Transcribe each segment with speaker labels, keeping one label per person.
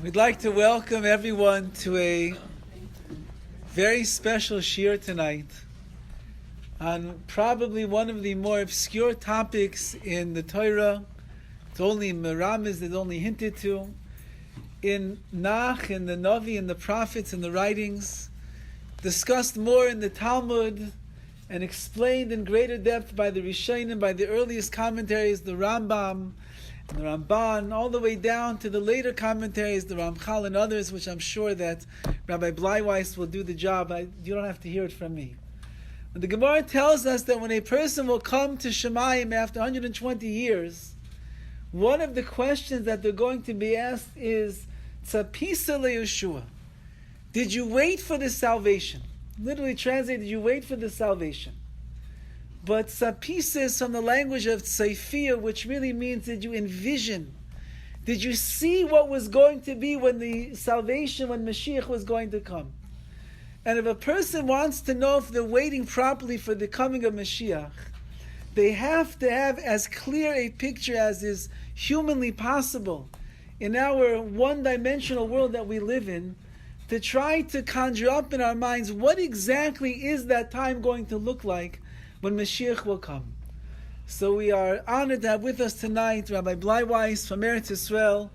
Speaker 1: We'd like to welcome everyone to a very special shir tonight on probably one of the more obscure topics in the Torah. It's only Meramis, it's only hinted to. In Nach, in the Navi, in the prophets, in the writings, discussed more in the Talmud, and explained in greater depth by the Rishonim, by the earliest commentaries, the Rambam, and the Ramban, all the way down to the later commentaries, the Ramchal and others, which I'm sure that Rabbi Bleiweiss will do the job. You don't have to hear it from me. And the Gemara tells us that when a person will come to Shemayim after 120 years, one of the questions that they're going to be asked is, Tzapisa leYeshua, did you wait for the salvation? Literally translated, did you wait for the salvation? But Tzapisa is from the language of Tzaifiya, which really means, did you envision? Did you see what was going to be when the salvation, when Mashiach was going to come? And if a person wants to know if they're waiting properly for the coming of Mashiach, they have to have as clear a picture as is humanly possible in our one-dimensional world that we live in, to try to conjure up in our minds what exactly is that time going to look like when Mashiach will come. So we are honored to have with us tonight Rabbi Bleiweiss from Eretz Yisrael,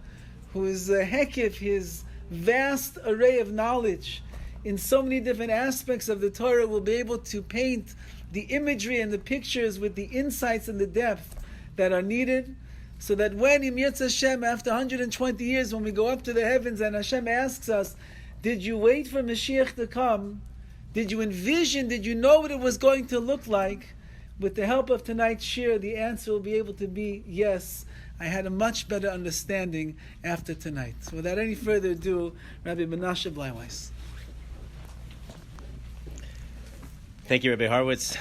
Speaker 1: who is hekif, his vast array of knowledge in so many different aspects of the Torah will be able to paint the imagery and the pictures with the insights and the depth that are needed, so that when Im Yirtzeh Hashem, after 120 years, when we go up to the heavens and Hashem asks us, did you wait for Mashiach to come? Did you envision, did you know what it was going to look like? With the help of tonight's shir, the answer will be able to be, yes, I had a much better understanding after tonight. So without any further ado, Rabbi Menashe Bleiweiss.
Speaker 2: Thank you, Rabbi Horowitz.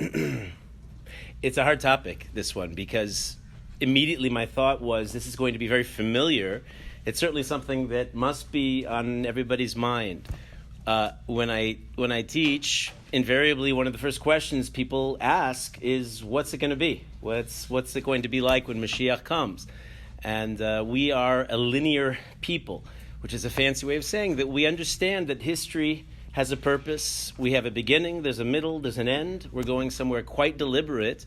Speaker 2: It's a hard topic, this one, because immediately my thought was this is going to be very familiar. It's certainly something that must be on everybody's mind. When I teach, invariably one of the first questions people ask is, what's it going to be? What's it going to be like when Mashiach comes? And we are a linear people, which is a fancy way of saying that we understand that history has a purpose. We have a beginning, there's a middle, there's an end. We're going somewhere quite deliberate.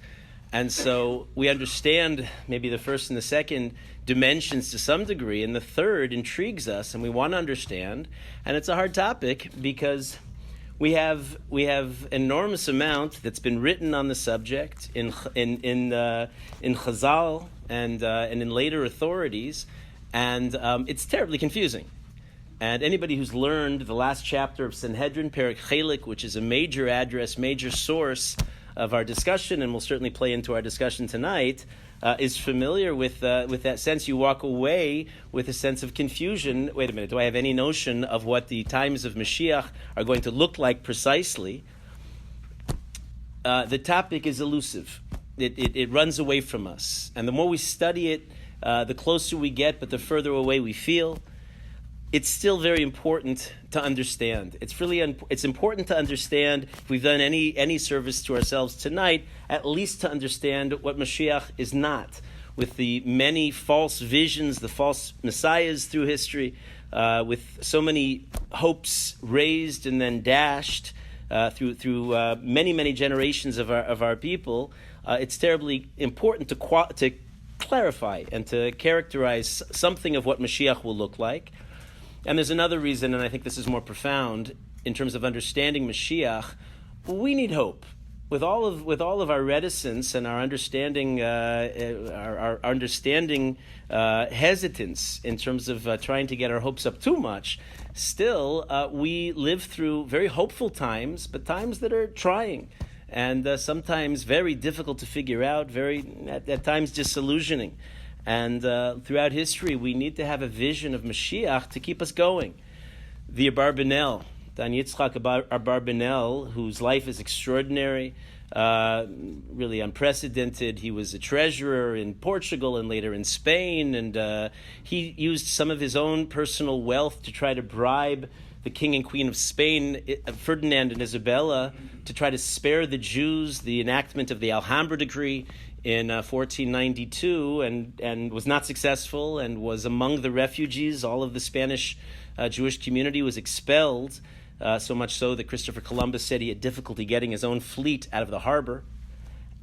Speaker 2: And so we understand maybe the first and the second dimensions to some degree, and the third intrigues us, and we want to understand. And it's a hard topic because we have enormous amount that's been written on the subject in Chazal and in later authorities, and it's terribly confusing. And anybody who's learned the last chapter of Sanhedrin, Perek Chelik, which is a major address, major source of our discussion, and will certainly play into our discussion tonight, is familiar with that sense. You walk away with a sense of confusion. Wait a minute, do I have any notion of what the times of Mashiach are going to look like precisely? The topic is elusive. It runs away from us. And the more we study it, the closer we get, but the further away we feel. It's still very important to understand. It's important to understand, if we've done any service to ourselves tonight, at least to understand what Mashiach is not, with the many false visions, the false messiahs through history, with so many hopes raised and then dashed through many generations of our people. It's terribly important to clarify and to characterize something of what Mashiach will look like. And there's another reason, and I think this is more profound, in terms of understanding Mashiach. We need hope. With all of our reticence and our understanding, hesitance in terms of trying to get our hopes up too much, still we live through very hopeful times, but times that are trying, and sometimes very difficult to figure out, at times disillusioning. And throughout history, we need to have a vision of Mashiach to keep us going. The Abarbanel, Dan Yitzchak Abarbanel, whose life is extraordinary, really unprecedented. He was a treasurer in Portugal and later in Spain, and he used some of his own personal wealth to try to bribe the king and queen of Spain, Ferdinand and Isabella, to try to spare the Jews the enactment of the Alhambra decree in 1492 and was not successful and was among the refugees. All of the Spanish Jewish community was expelled, so much so that Christopher Columbus said he had difficulty getting his own fleet out of the harbor.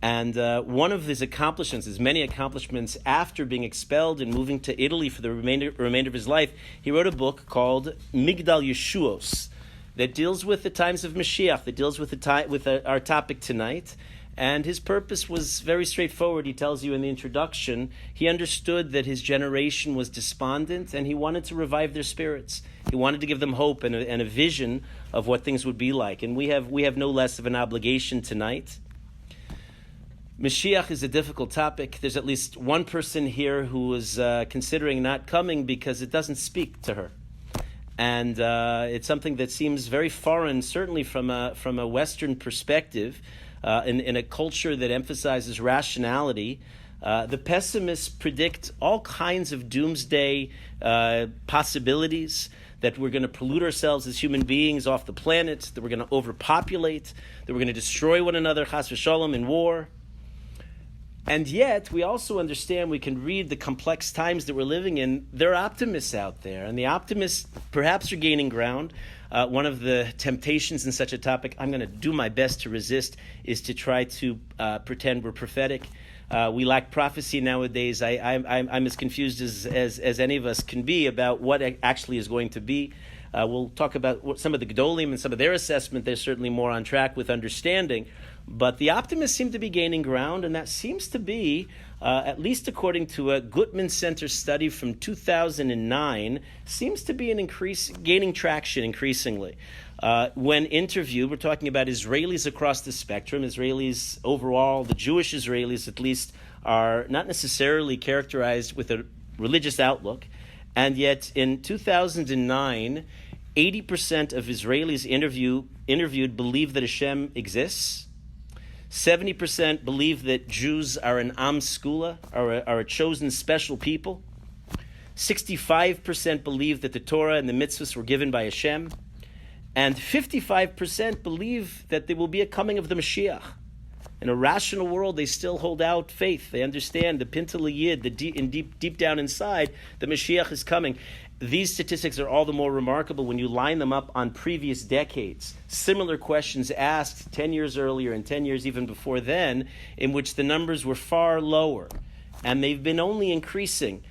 Speaker 2: And one of his accomplishments, his many accomplishments after being expelled and moving to Italy for the remainder of his life, he wrote a book called Migdal Yeshuos that deals with the times of Moshiach, that deals with our topic tonight. And his purpose was very straightforward. He tells you in the introduction, he understood that his generation was despondent and he wanted to revive their spirits. He wanted to give them hope and a vision of what things would be like. And we have no less of an obligation tonight. Mashiach is a difficult topic. There's at least one person here who is considering not coming because it doesn't speak to her. And it's something that seems very foreign, certainly from a Western perspective, in a culture that emphasizes rationality. The pessimists predict all kinds of doomsday possibilities, that we're going to pollute ourselves as human beings off the planet, that we're going to overpopulate, that we're going to destroy one another, chas v'shalom, in war. And yet, we also understand, we can read the complex times that we're living in. There are optimists out there, and the optimists perhaps are gaining ground. One of the temptations in such a topic, I'm going to do my best to resist, is to try to pretend we're prophetic. We lack prophecy nowadays. I'm as confused as any of us can be about what actually is going to be. We'll talk about some of the Gedolim and some of their assessment. They're certainly more on track with understanding. But the optimists seem to be gaining ground, and that seems to be, at least according to a Gutman Center study from 2009, seems to be gaining traction increasingly. When interviewed, we're talking about Israelis across the spectrum. Israelis overall, the Jewish Israelis at least, are not necessarily characterized with a religious outlook. And yet in 2009, 80% of Israelis interviewed believe that Hashem exists. 70% believe that Jews are an Am Skula, are a chosen special people. 65% believe that the Torah and the mitzvahs were given by Hashem. And 55% believe that there will be a coming of the Mashiach. In a rational world, they still hold out faith. They understand the Pintel Yid, deep down inside, the Mashiach is coming. These statistics are all the more remarkable when you line them up on previous decades. Similar questions asked 10 years earlier and 10 years even before then, in which the numbers were far lower. And they've been only increasing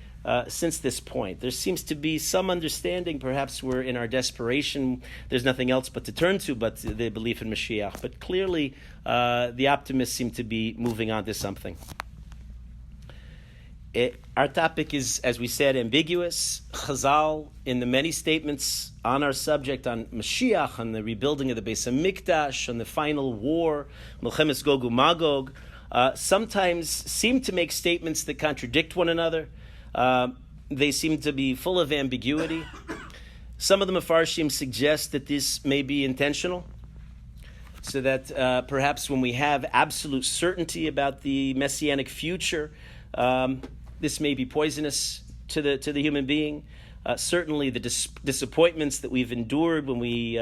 Speaker 2: since this point. There seems to be some understanding, perhaps we're in our desperation, there's nothing else but to turn to but the belief in Mashiach. But clearly, the optimists seem to be moving on to something. Our topic is, as we said, ambiguous. Chazal, in the many statements on our subject, on Mashiach, on the rebuilding of the Beis HaMikdash, on the final war, Milchemes Gog uMagog, sometimes seem to make statements that contradict one another. They seem to be full of ambiguity. Some of the Mefarshim suggest that this may be intentional, so that perhaps when we have absolute certainty about the messianic future, this may be poisonous to the human being. Certainly the disappointments that we've endured when we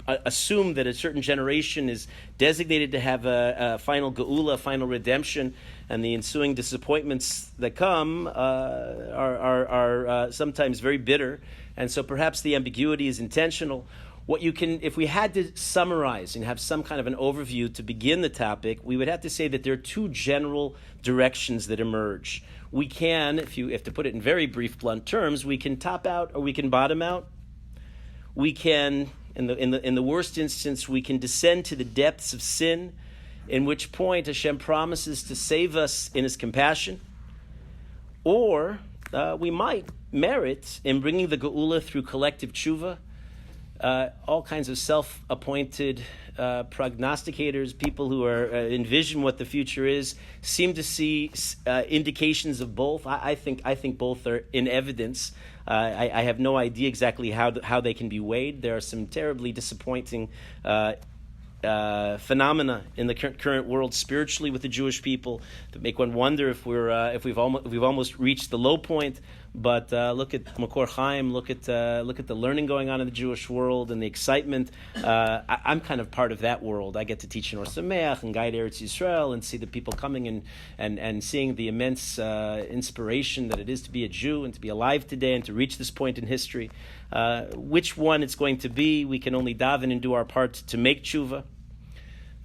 Speaker 2: assume that a certain generation is designated to have a final geula, a final redemption, and the ensuing disappointments that come are sometimes very bitter. And so perhaps the ambiguity is intentional. If we had to summarize and have some kind of an overview to begin the topic, we would have to say that there are two general directions that emerge. We can, if you have to put it in very brief, blunt terms, we can top out or we can bottom out. We can, in the worst instance, we can descend to the depths of sin, in which point Hashem promises to save us in His compassion. Or we might merit in bringing the geula through collective tshuva. All kinds of self-appointed prognosticators, people who envision what the future is, seem to see indications of both. I think both are in evidence. I have no idea exactly how they can be weighed. There are some terribly disappointing phenomena in the current world spiritually with the Jewish people that make one wonder if we've almost reached the low point. But look at Makor Chaim, look at the learning going on in the Jewish world and the excitement. I'm kind of part of that world. I get to teach in Or Sameach and guide Eretz Yisrael and see the people coming and seeing the immense inspiration that it is to be a Jew and to be alive today and to reach this point in history. Which one it's going to be, we can only daven and do our part to make tshuva.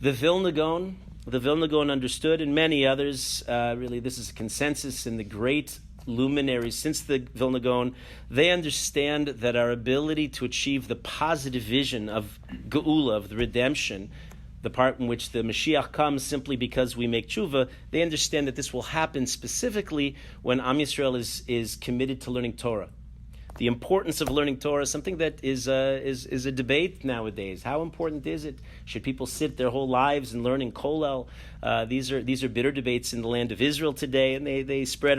Speaker 2: The Vilna Gaon understood, and many others, really this is a consensus in the great luminaries since the Vilna Gaon, they understand that our ability to achieve the positive vision of Geula, of the redemption, the part in which the Mashiach comes simply because we make tshuva, they understand that this will happen specifically when Am Yisrael is committed to learning Torah. The importance of learning Torah is something that is a debate nowadays. How important is it? Should people sit their whole lives in learning Kollel? These are bitter debates in the land of Israel today, and they spread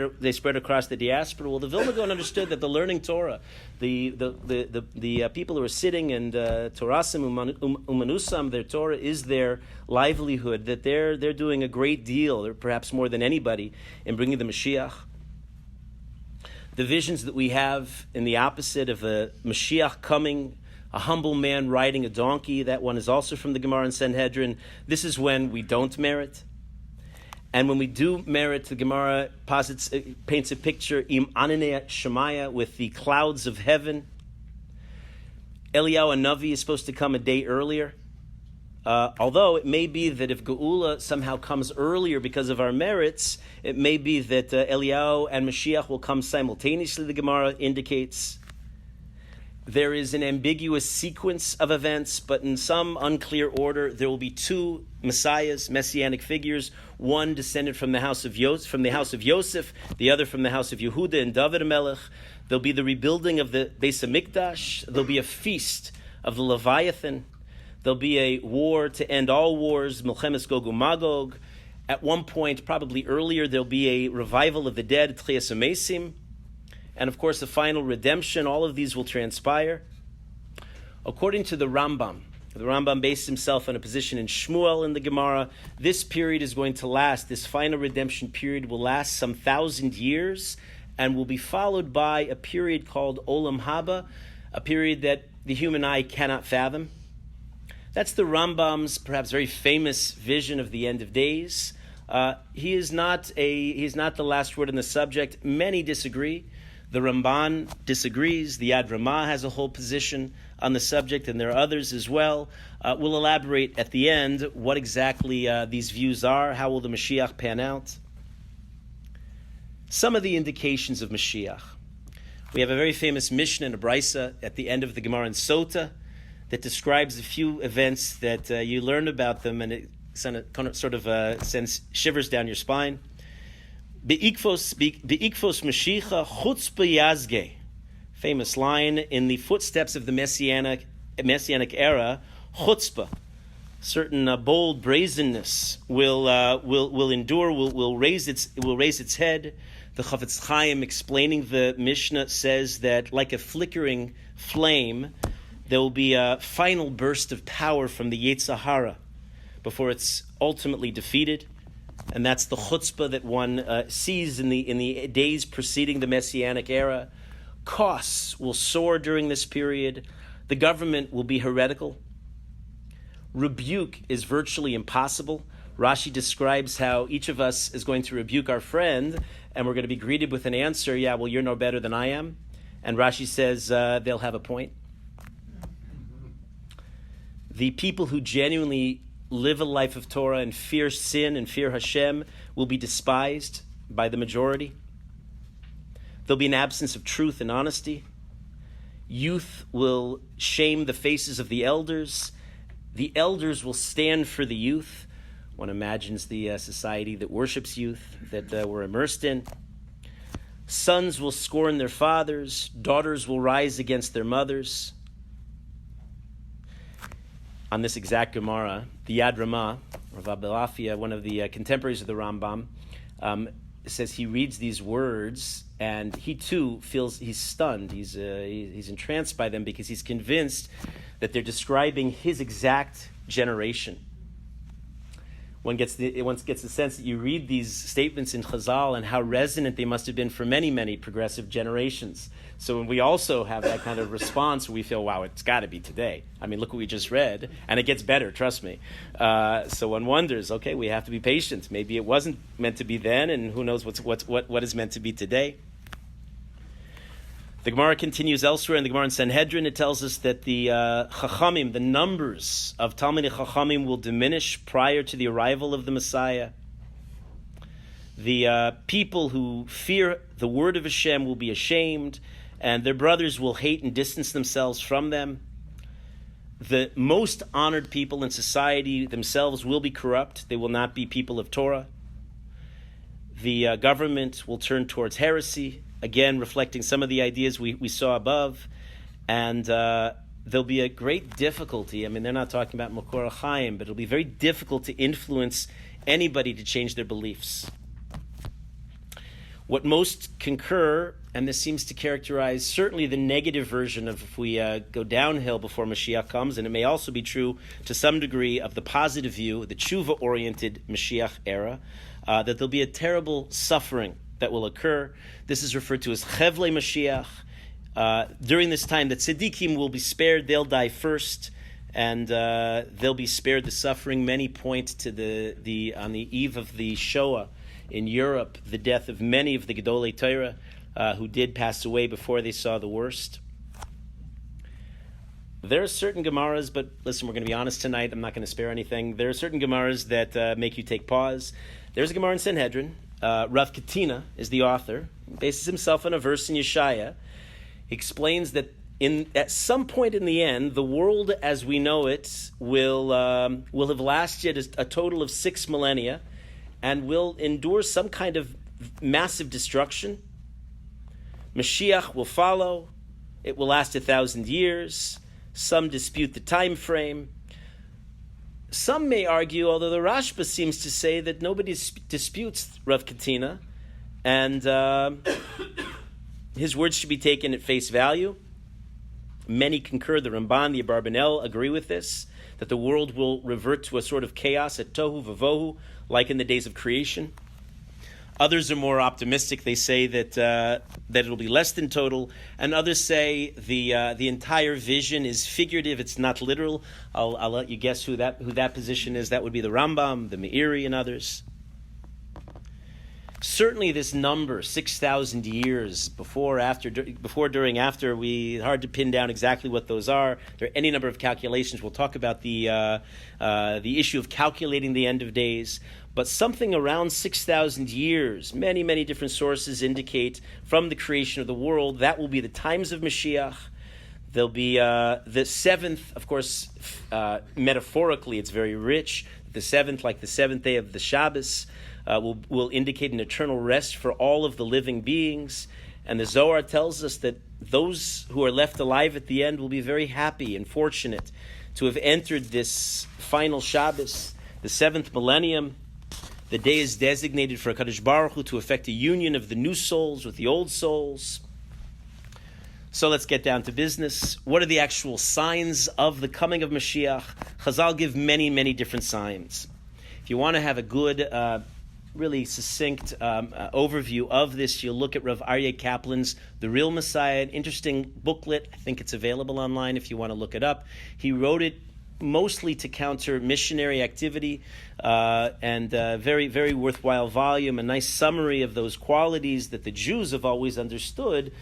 Speaker 2: across the diaspora. Well, the Vilna Gaon understood that the learning Torah, the people who are sitting and Torasim Umanusam, their Torah is their livelihood. That they're doing a great deal, or perhaps more than anybody, in bringing the Mashiach. The visions that we have in the opposite of a Mashiach coming, a humble man riding a donkey, that one is also from the Gemara in Sanhedrin. This is when we don't merit. And when we do merit, the Gemara paints a picture, im ananei Shemaya, with the clouds of heaven. Eliyahu Navi is supposed to come a day earlier. Although it may be that if Geula somehow comes earlier because of our merits, it may be that Eliyahu and Mashiach will come simultaneously, the Gemara indicates. There is an ambiguous sequence of events, but in some unclear order, there will be two messiahs, messianic figures, one descended from the house of Yosef, the other from the house of Yehuda and David Melech. There'll be the rebuilding of the Beis Hamikdash. There'll be a feast of the Leviathan. There'll be a war to end all wars, Milchemes Gog uMagog. At one point, probably earlier, there'll be a revival of the dead, Tchias HaMesim. And of course, the final redemption. All of these will transpire. According to the Rambam based himself on a position in Shmuel in the Gemara. This period is going to last, this final redemption period will last some 1,000 years and will be followed by a period called Olam Haba, a period that the human eye cannot fathom. That's the Rambam's perhaps very famous vision of the end of days. He is not the last word on the subject. Many disagree. The Ramban disagrees. The Yad Ramah has a whole position on the subject, and there are others as well. We'll elaborate at the end what exactly these views are. How will the Mashiach pan out? Some of the indications of Mashiach. We have a very famous Mishnah and a Brisa at the end of the Gemara in Sota that describes a few events that you learn about them, and it sort of sends shivers down your spine. Be'ikfos Mashiach chutzpah yazge. Famous line, in the footsteps of the Messianic era, chutzpah, certain bold brazenness will endure, will raise its head. The Chafetz Chaim, explaining the Mishnah, says that like a flickering flame, there will be a final burst of power from the Yetzer Hara before it's ultimately defeated. And that's the chutzpah that one sees in the days preceding the Messianic era. Costs will soar during this period. The government will be heretical. Rebuke is virtually impossible. Rashi describes how each of us is going to rebuke our friend, and we're going to be greeted with an answer, yeah, well, you're no better than I am. And Rashi says they'll have a point. The people who genuinely live a life of Torah and fear sin and fear Hashem will be despised by the majority. There'll be an absence of truth and honesty. Youth will shame the faces of the elders. The elders will stand for the youth. One imagines the society that worships youth that we're immersed in. Sons will scorn their fathers. Daughters will rise against their mothers. On this exact Gemara, the Yad Ramah, Rav Abelafia, one of the contemporaries of the Rambam, says he reads these words and he too feels he's stunned. He's entranced by them because he's convinced that they're describing his exact generation. one gets the sense that you read these statements in Chazal and how resonant they must have been for many, many progressive generations. So we also have that kind of response where we feel, wow, it's got to be today. I mean, look what we just read, and it gets better, trust me. So one wonders, okay, we have to be patient. Maybe it wasn't meant to be then, and who knows what is meant to be today. The Gemara continues elsewhere in the Gemara in Sanhedrin. It tells us that the Chachamim, the numbers of Talmidei Chachamim, will diminish prior to the arrival of the Messiah. The people who fear the word of Hashem will be ashamed, and their brothers will hate and distance themselves from them. The most honored people in society themselves will be corrupt. They will not be people of Torah. The government will turn towards heresy, again reflecting some of the ideas we saw above. And there'll be a great difficulty. I mean, they're not talking about Makor HaChaim, but it'll be very difficult to influence anybody to change their beliefs. What most concur, and this seems to characterize certainly the negative version of if we go downhill before Mashiach comes, and it may also be true to some degree of the positive view, the tshuva-oriented Mashiach era, that there'll be a terrible suffering that will occur. This is referred to as Chevlei Mashiach. During this time, the tzaddikim will be spared. They'll die first, and they'll be spared the suffering. Many point to on the eve of the Shoah in Europe, the death of many of the Gedolei Torah who did pass away before they saw the worst. There are certain Gemaras, but listen, we're going to be honest tonight. I'm not going to spare anything. There are certain Gemaras that make you take pause. There's a Gemara in Sanhedrin. Rav Katina is the author. He bases himself on a verse in Yeshaya. He explains that at some point in the end, the world as we know it will have lasted a total of 6 millennia and will endure some kind of massive destruction. Mashiach will follow. It will last 1,000 years. Some dispute the time frame. Some may argue, although the Rashba seems to say that nobody disputes Rav Katina, and his words should be taken at face value. Many concur. The Ramban, the Abarbanel agree with this, that the world will revert to a sort of chaos, a tohu vavohu, like in the days of creation. Others are more optimistic. They say that it'll be less than total, and others say the entire vision is figurative. It's not literal. I'll let you guess who that position is. That would be the Rambam, the Meiri, and others. Certainly, this number 6,000 years before, during, after. Hard to pin down exactly what those are. There are any number of calculations. We'll talk about the issue of calculating the end of days. But something around 6,000 years, many, many different sources indicate from the creation of the world, that will be the times of Mashiach. There'll be the seventh, of course, metaphorically, it's very rich. The seventh, like the seventh day of the Shabbos, will indicate an eternal rest for all of the living beings. And the Zohar tells us that those who are left alive at the end will be very happy and fortunate to have entered this final Shabbos, the 7th millennium. The day is designated for HaKadosh Baruch Hu to effect a union of the new souls with the old souls. So let's get down to business. What are the actual signs of the coming of Mashiach? Chazal give many, many different signs. If you want to have a good, really succinct overview of this, you'll look at Rav Aryeh Kaplan's The Real Messiah, an interesting booklet. I think it's available online if you want to look it up. He wrote it mostly to counter missionary activity, and very, very worthwhile volume, a nice summary of those qualities that the Jews have always understood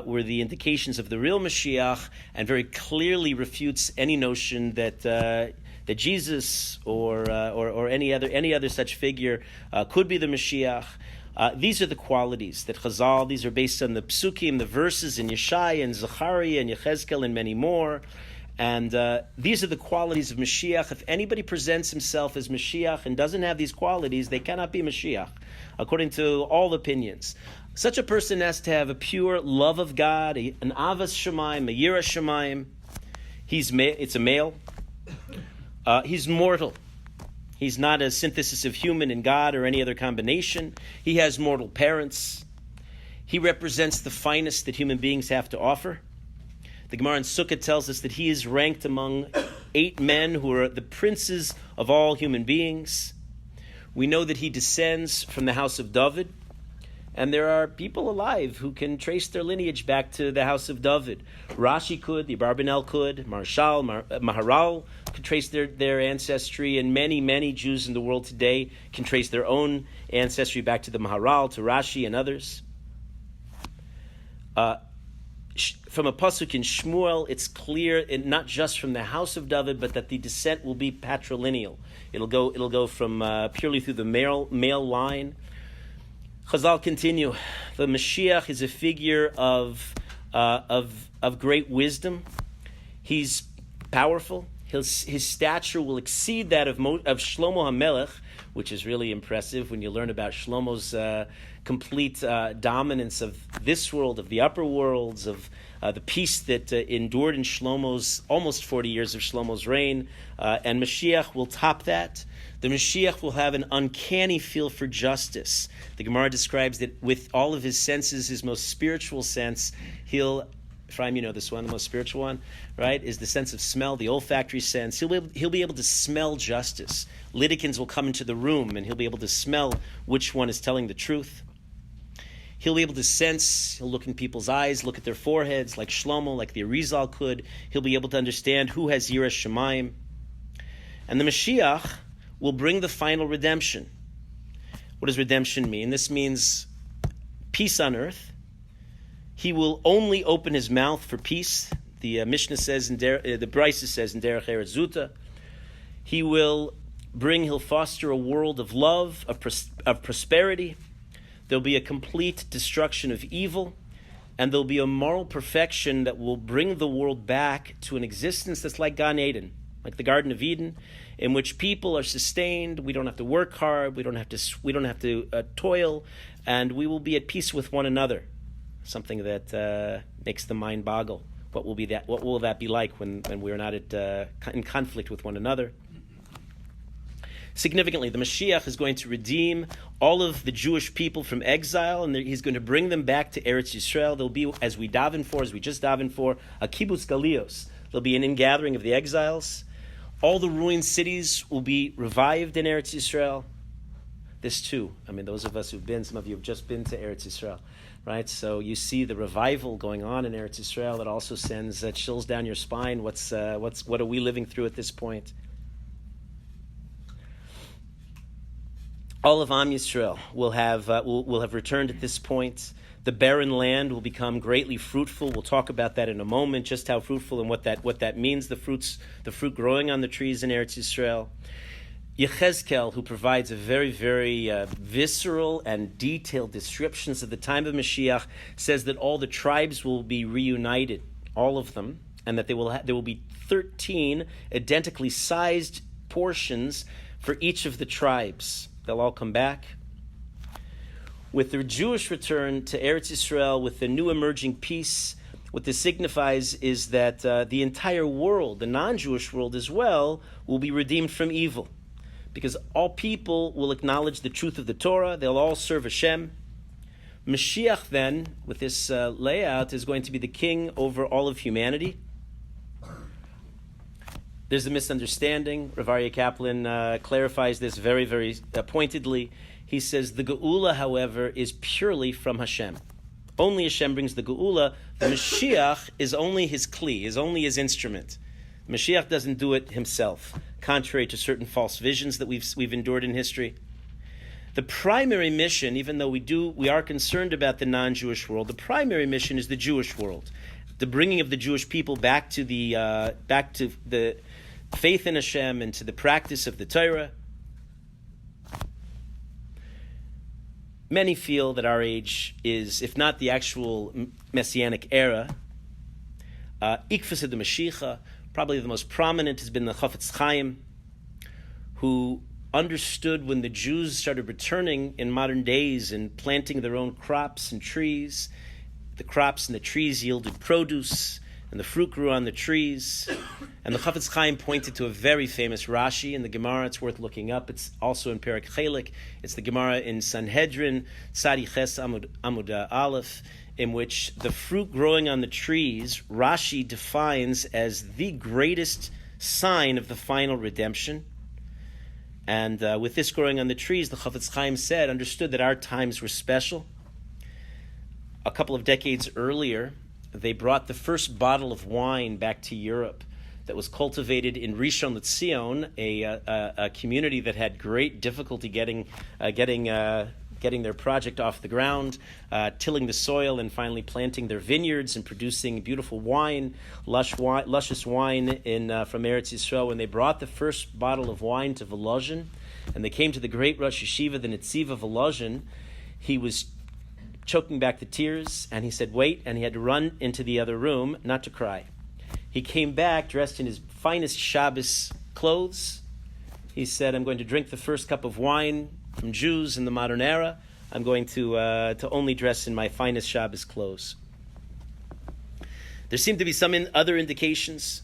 Speaker 2: were the indications of the real Mashiach, and very clearly refutes any notion that Jesus or any other such figure could be the Mashiach. These are the qualities that Chazal, these are based on the psukim, the verses in Yeshaya and Zechariah and Yechezkel and many more. And these are the qualities of Mashiach. If anybody presents himself as Mashiach and doesn't have these qualities, they cannot be Mashiach, according to all opinions. Such a person has to have a pure love of God, an Avas Shamayim, a Yirah Shamayim. It's a male. He's mortal. He's not a synthesis of human and God or any other combination. He has mortal parents. He represents the finest that human beings have to offer. The Gemara in Sukkah tells us that he is ranked among 8 men who are the princes of all human beings. We know that he descends from the house of David, and there are people alive who can trace their lineage back to the house of David. Rashi could, the Abarbanel could, Maharal could trace their ancestry, and many, many Jews in the world today can trace their own ancestry back to the Maharal, to Rashi and others. From a pasuk in Shmuel, it's clear, not just from the house of David, but that the descent will be patrilineal. It'll go from purely through the male line. Chazal continue. The Mashiach is a figure of great wisdom. He's powerful. His stature will exceed that of Shlomo HaMelech, which is really impressive when you learn about Shlomo's complete dominance of this world, of the upper worlds, of the peace that endured in Shlomo's almost 40 years of Shlomo's reign. And Mashiach will top that. The Mashiach will have an uncanny feel for justice. The Gemara describes that with all of his senses, his most spiritual sense, Ephraim, you know this one, the most spiritual one, right, is the sense of smell, the olfactory sense. He'll be able to smell justice. Litigants will come into the room, and he'll be able to smell which one is telling the truth. He'll be able to sense, he'll look in people's eyes, look at their foreheads, like Shlomo, like the Arizal could. He'll be able to understand who has Yiras Shamayim. And the Mashiach will bring the final redemption. What does redemption mean? This means peace on earth. He will only open his mouth for peace. The Mishnah says, the Brisa says in Derech Eretz Zuta, he'll foster a world of love, of prosperity. There'll be a complete destruction of evil, and there'll be a moral perfection that will bring the world back to an existence that's like Gan Eden, like the Garden of Eden, in which people are sustained. We don't have to work hard. We don't have to toil, and we will be at peace with one another. Something that makes the mind boggle. What will that be like when we are not in conflict with one another? Significantly, the Mashiach is going to redeem all of the Jewish people from exile, and he's going to bring them back to Eretz Yisrael. There'll be, as we just davened for, a kibbutz galios. There'll be an ingathering of the exiles. All the ruined cities will be revived in Eretz Yisrael. This too, those of us some of you have just been to Eretz Yisrael, right? So you see the revival going on in Eretz Yisrael. That also sends chills down your spine. What are we living through at this point? All of Am Yisrael will have returned at this point. The barren land will become greatly fruitful. We'll talk about that in a moment, just how fruitful and what that means. The fruit growing on the trees in Eretz Yisrael. Yechezkel, who provides a very, very visceral and detailed descriptions of the time of Mashiach, says that all the tribes will be reunited, all of them, and that there will be 13 identically sized portions for each of the tribes. They'll all come back. With the Jewish return to Eretz Yisrael, with the new emerging peace, what this signifies is that the entire world, the non-Jewish world as well, will be redeemed from evil. Because all people will acknowledge the truth of the Torah. They'll all serve Hashem. Mashiach then, with this layout, is going to be the king over all of humanity. There's a misunderstanding. Rav Aryeh Kaplan clarifies this very, very pointedly. He says the Geula, however, is purely from Hashem. Only Hashem brings the Geula. The Mashiach is only his kli, is only his instrument. Mashiach doesn't do it himself, contrary to certain false visions that we've endured in history. The primary mission, even though we are concerned about the non-Jewish world, the primary mission is the Jewish world, the bringing of the Jewish people back to the faith in Hashem and to the practice of the Torah. Many feel that our age is, if not the actual messianic era, Ikfas de Mashiach. Probably the most prominent has been the Chafetz Chaim, who understood when the Jews started returning in modern days and planting their own crops and trees. The crops and the trees yielded produce, and the fruit grew on the trees. And the Chafetz Chaim pointed to a very famous Rashi in the Gemara. It's worth looking up. It's also in Perek Chelik. It's the Gemara in Sanhedrin, Tzadi Ches Amud Aleph, in which the fruit growing on the trees, Rashi defines as the greatest sign of the final redemption. And with this growing on the trees, the Chafetz Chaim understood that our times were special. A couple of decades earlier, they brought the first bottle of wine back to Europe that was cultivated in Rishon LeZion, a community that had great difficulty getting their project off the ground, tilling the soil, and finally planting their vineyards and producing beautiful wine, luscious wine from Eretz Yisrael. When they brought the first bottle of wine to Volozhin, and they came to the great Rosh Yeshiva, the Netziv of Volozhin, he was choking back the tears, and he said, wait, and he had to run into the other room, not to cry. He came back dressed in his finest Shabbos clothes. He said, I'm going to drink the first cup of wine from Jews in the modern era. I'm going to only dress in my finest Shabbos clothes. There seem to be some other indications.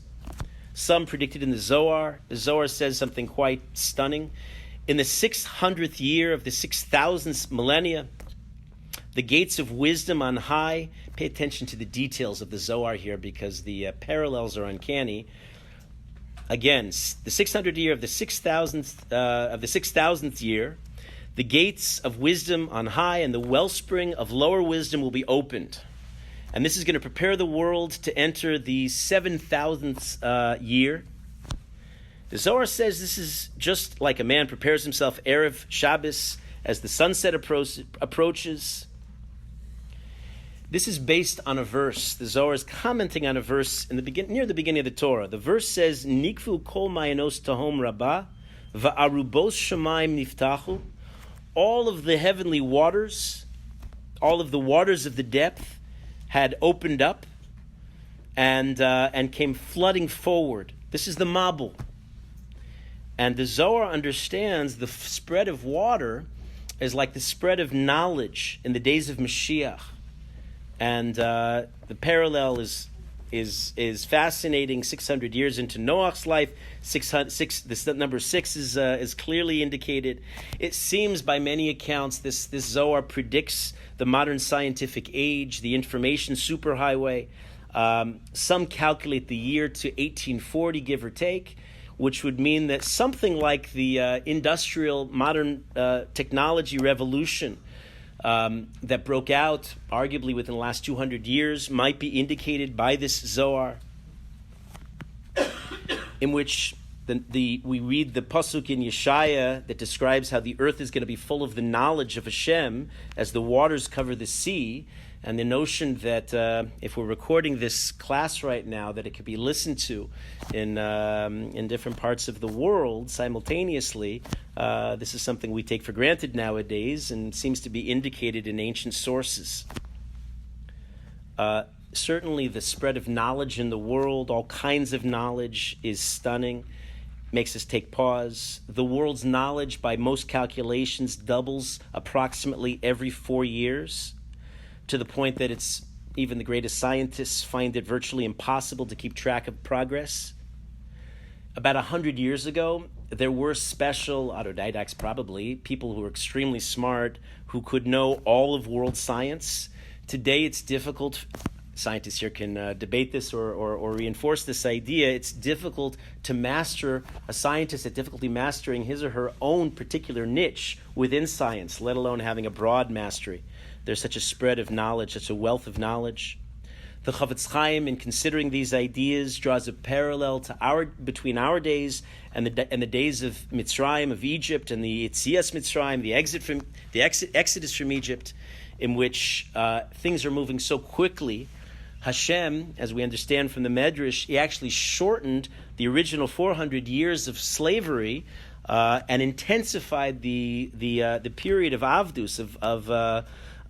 Speaker 2: Some predicted in the Zohar. The Zohar says something quite stunning. In the 600th year of the 6,000th millennia, the gates of wisdom on high. Pay attention to the details of the Zohar here because the parallels are uncanny. Again, the 600th year of the 6,000th year, the gates of wisdom on high and the wellspring of lower wisdom will be opened. And this is going to prepare the world to enter the 7,000th year. The Zohar says this is just like a man prepares himself Erev Shabbos as the sunset approaches. This is based on a verse. The Zohar is commenting on a verse near the beginning of the Torah. The verse says, Nikvu kol ma'anos tahom rabbah, va'arubos shamayim niftachu. All of the heavenly waters, all of the waters of the depth had opened up and came flooding forward. This is the Mabul. And the Zohar understands the spread of water is like the spread of knowledge in the days of Mashiach. And the parallel is fascinating. 600 years into Noach's life, the number 6 is clearly indicated. It seems by many accounts this Zohar predicts the modern scientific age, the information superhighway. Some calculate the year to 1840, give or take, which would mean that something like the industrial modern technology revolution that broke out arguably within the last 200 years might be indicated by this Zohar, in which we read the pasuk in Yeshaya that describes how the earth is going to be full of the knowledge of Hashem as the waters cover the sea, and the notion that if we're recording this class right now, that it could be listened to in different parts of the world simultaneously. This is something we take for granted nowadays and seems to be indicated in ancient sources. Certainly the spread of knowledge in the world, all kinds of knowledge, is stunning. Makes us take pause. The world's knowledge, by most calculations, doubles approximately every 4 years, to the point that it's even the greatest scientists find it virtually impossible to keep track of progress. About 100 years ago, there were special autodidacts, probably, people who were extremely smart, who could know all of world science. Today, it's difficult. Scientists here can debate this or reinforce this idea. It's difficult to master, a scientist at difficulty mastering his or her own particular niche within science, let alone having a broad mastery. There's such a spread of knowledge, such a wealth of knowledge. The Chafetz Chaim, in considering these ideas, draws a parallel to between our days and the days of Mitzrayim, of Egypt, and the Yetzias Mitzrayim, the exodus from Egypt, in which things are moving so quickly. Hashem, as we understand from the Medrash, he actually shortened the original 400 years of slavery and intensified the period of avdus,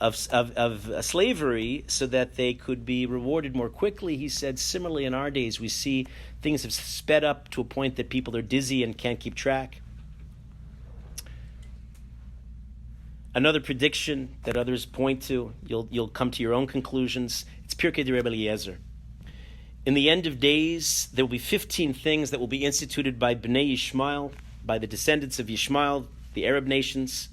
Speaker 2: of slavery, so that they could be rewarded more quickly. He said, similarly in our days, we see things have sped up to a point that people are dizzy and can't keep track. Another prediction that others point to, you'll come to your own conclusions. It's Pirkei de Rebbe Eliezer. In the end of days, there will be 15 things that will be instituted by Bnei Yishmael, by the descendants of Yishmael, the Arab nations,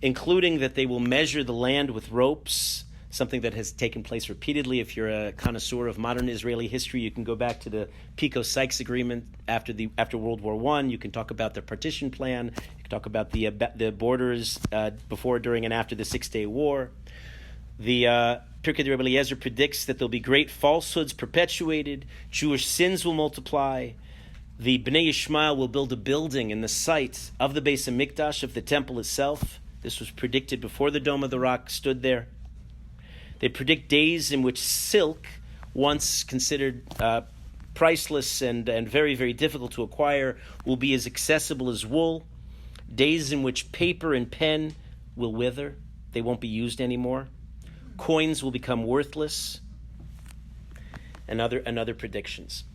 Speaker 2: including that they will measure the land with ropes, something that has taken place repeatedly. If you're a connoisseur of modern Israeli history, you can go back to the Pico-Sykes Agreement after World War I. You can talk about the partition plan. You can talk about the borders before, during, and after the Six-Day War. The Pirkei Rebbe Eliezer predicts that there'll be great falsehoods perpetuated. Jewish sins will multiply. The Bnei Yishmael will build a building in the site of the Beis HaMikdash, of the temple itself. This was predicted before the Dome of the Rock stood there. They predict days in which silk, once considered priceless and very, very difficult to acquire, will be as accessible as wool. Days in which paper and pen will wither. They won't be used anymore. Coins will become worthless. And other predictions.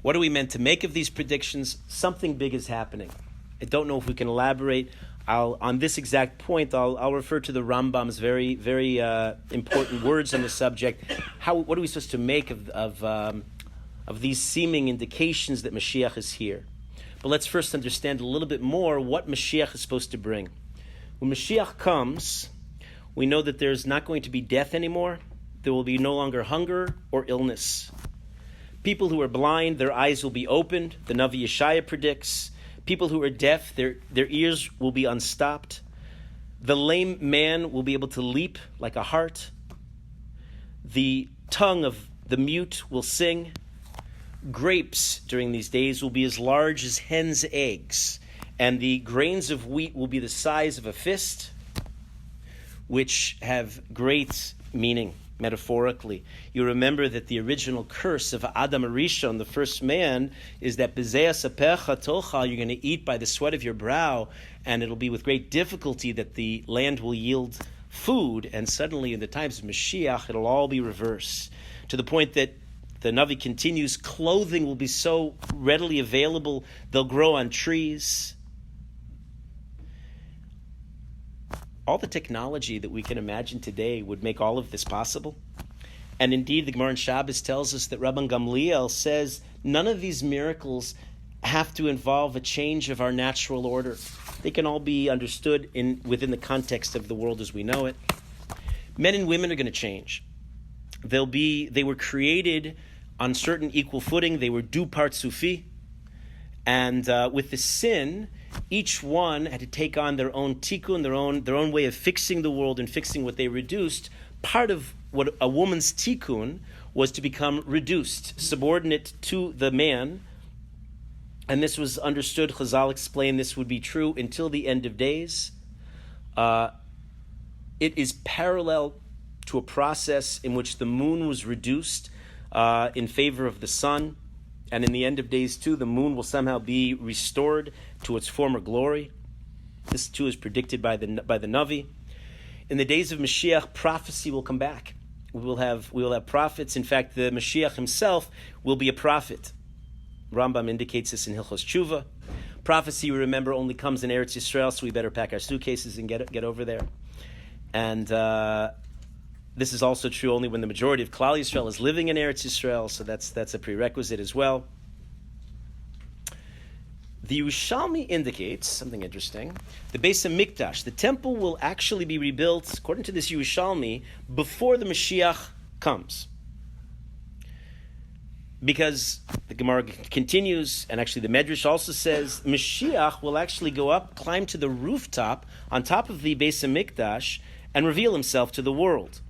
Speaker 2: What are we meant to make of these predictions? Something big is happening. I don't know if we can elaborate. On this exact point, I'll refer to the Rambam's very, very important words on the subject. What are we supposed to make of these seeming indications that Mashiach is here? But let's first understand a little bit more what Mashiach is supposed to bring. When Mashiach comes, we know that there's not going to be death anymore. There will be no longer hunger or illness. People who are blind, their eyes will be opened. The Navi Yeshaya predicts. People who are deaf, their ears will be unstopped. The lame man will be able to leap like a hart. The tongue of the mute will sing. Grapes during these days will be as large as hen's eggs, and the grains of wheat will be the size of a fist, which have great meaning. Metaphorically, you remember that the original curse of Adam Arishon, the first man, is that b'zeas apecha tochal, you're going to eat by the sweat of your brow, and it'll be with great difficulty that the land will yield food. And suddenly, in the times of Mashiach, it'll all be reversed, to the point that the Navi continues, clothing will be so readily available, they'll grow on trees. All the technology that we can imagine today would make all of this possible. And indeed, the Gemara in Shabbos tells us that Rabban Gamliel says none of these miracles have to involve a change of our natural order. They can all be understood within the context of the world as we know it. Men and women are going to change. They were created on certain equal footing. They were du partsufi. And with the sin, each one had to take on their own tikkun, their own way of fixing the world and fixing what they reduced. Part of what a woman's tikkun was to become reduced, subordinate to the man. And this was understood. Chazal explained this would be true until the end of days. It is parallel to a process in which the moon was reduced in favor of the sun. And in the end of days too, the moon will somehow be restored to its former glory. This too is predicted by the Navi. In the days of Mashiach, prophecy will come back. We will have prophets. In fact, the Mashiach himself will be a prophet. Rambam indicates this in Hilchos Tshuva. Prophecy, we remember, only comes in Eretz Yisrael, so we better pack our suitcases and get over there. And this is also true only when the majority of Klal Yisrael is living in Eretz Yisrael, so that's a prerequisite as well. The Yerushalmi indicates something interesting. The Beis HaMikdash, the temple, will actually be rebuilt, according to this Yerushalmi, before the Mashiach comes. Because the Gemara continues, and actually the Medrash also says, Mashiach will actually go up, climb to the rooftop on top of the Beis HaMikdash, and reveal himself to the world.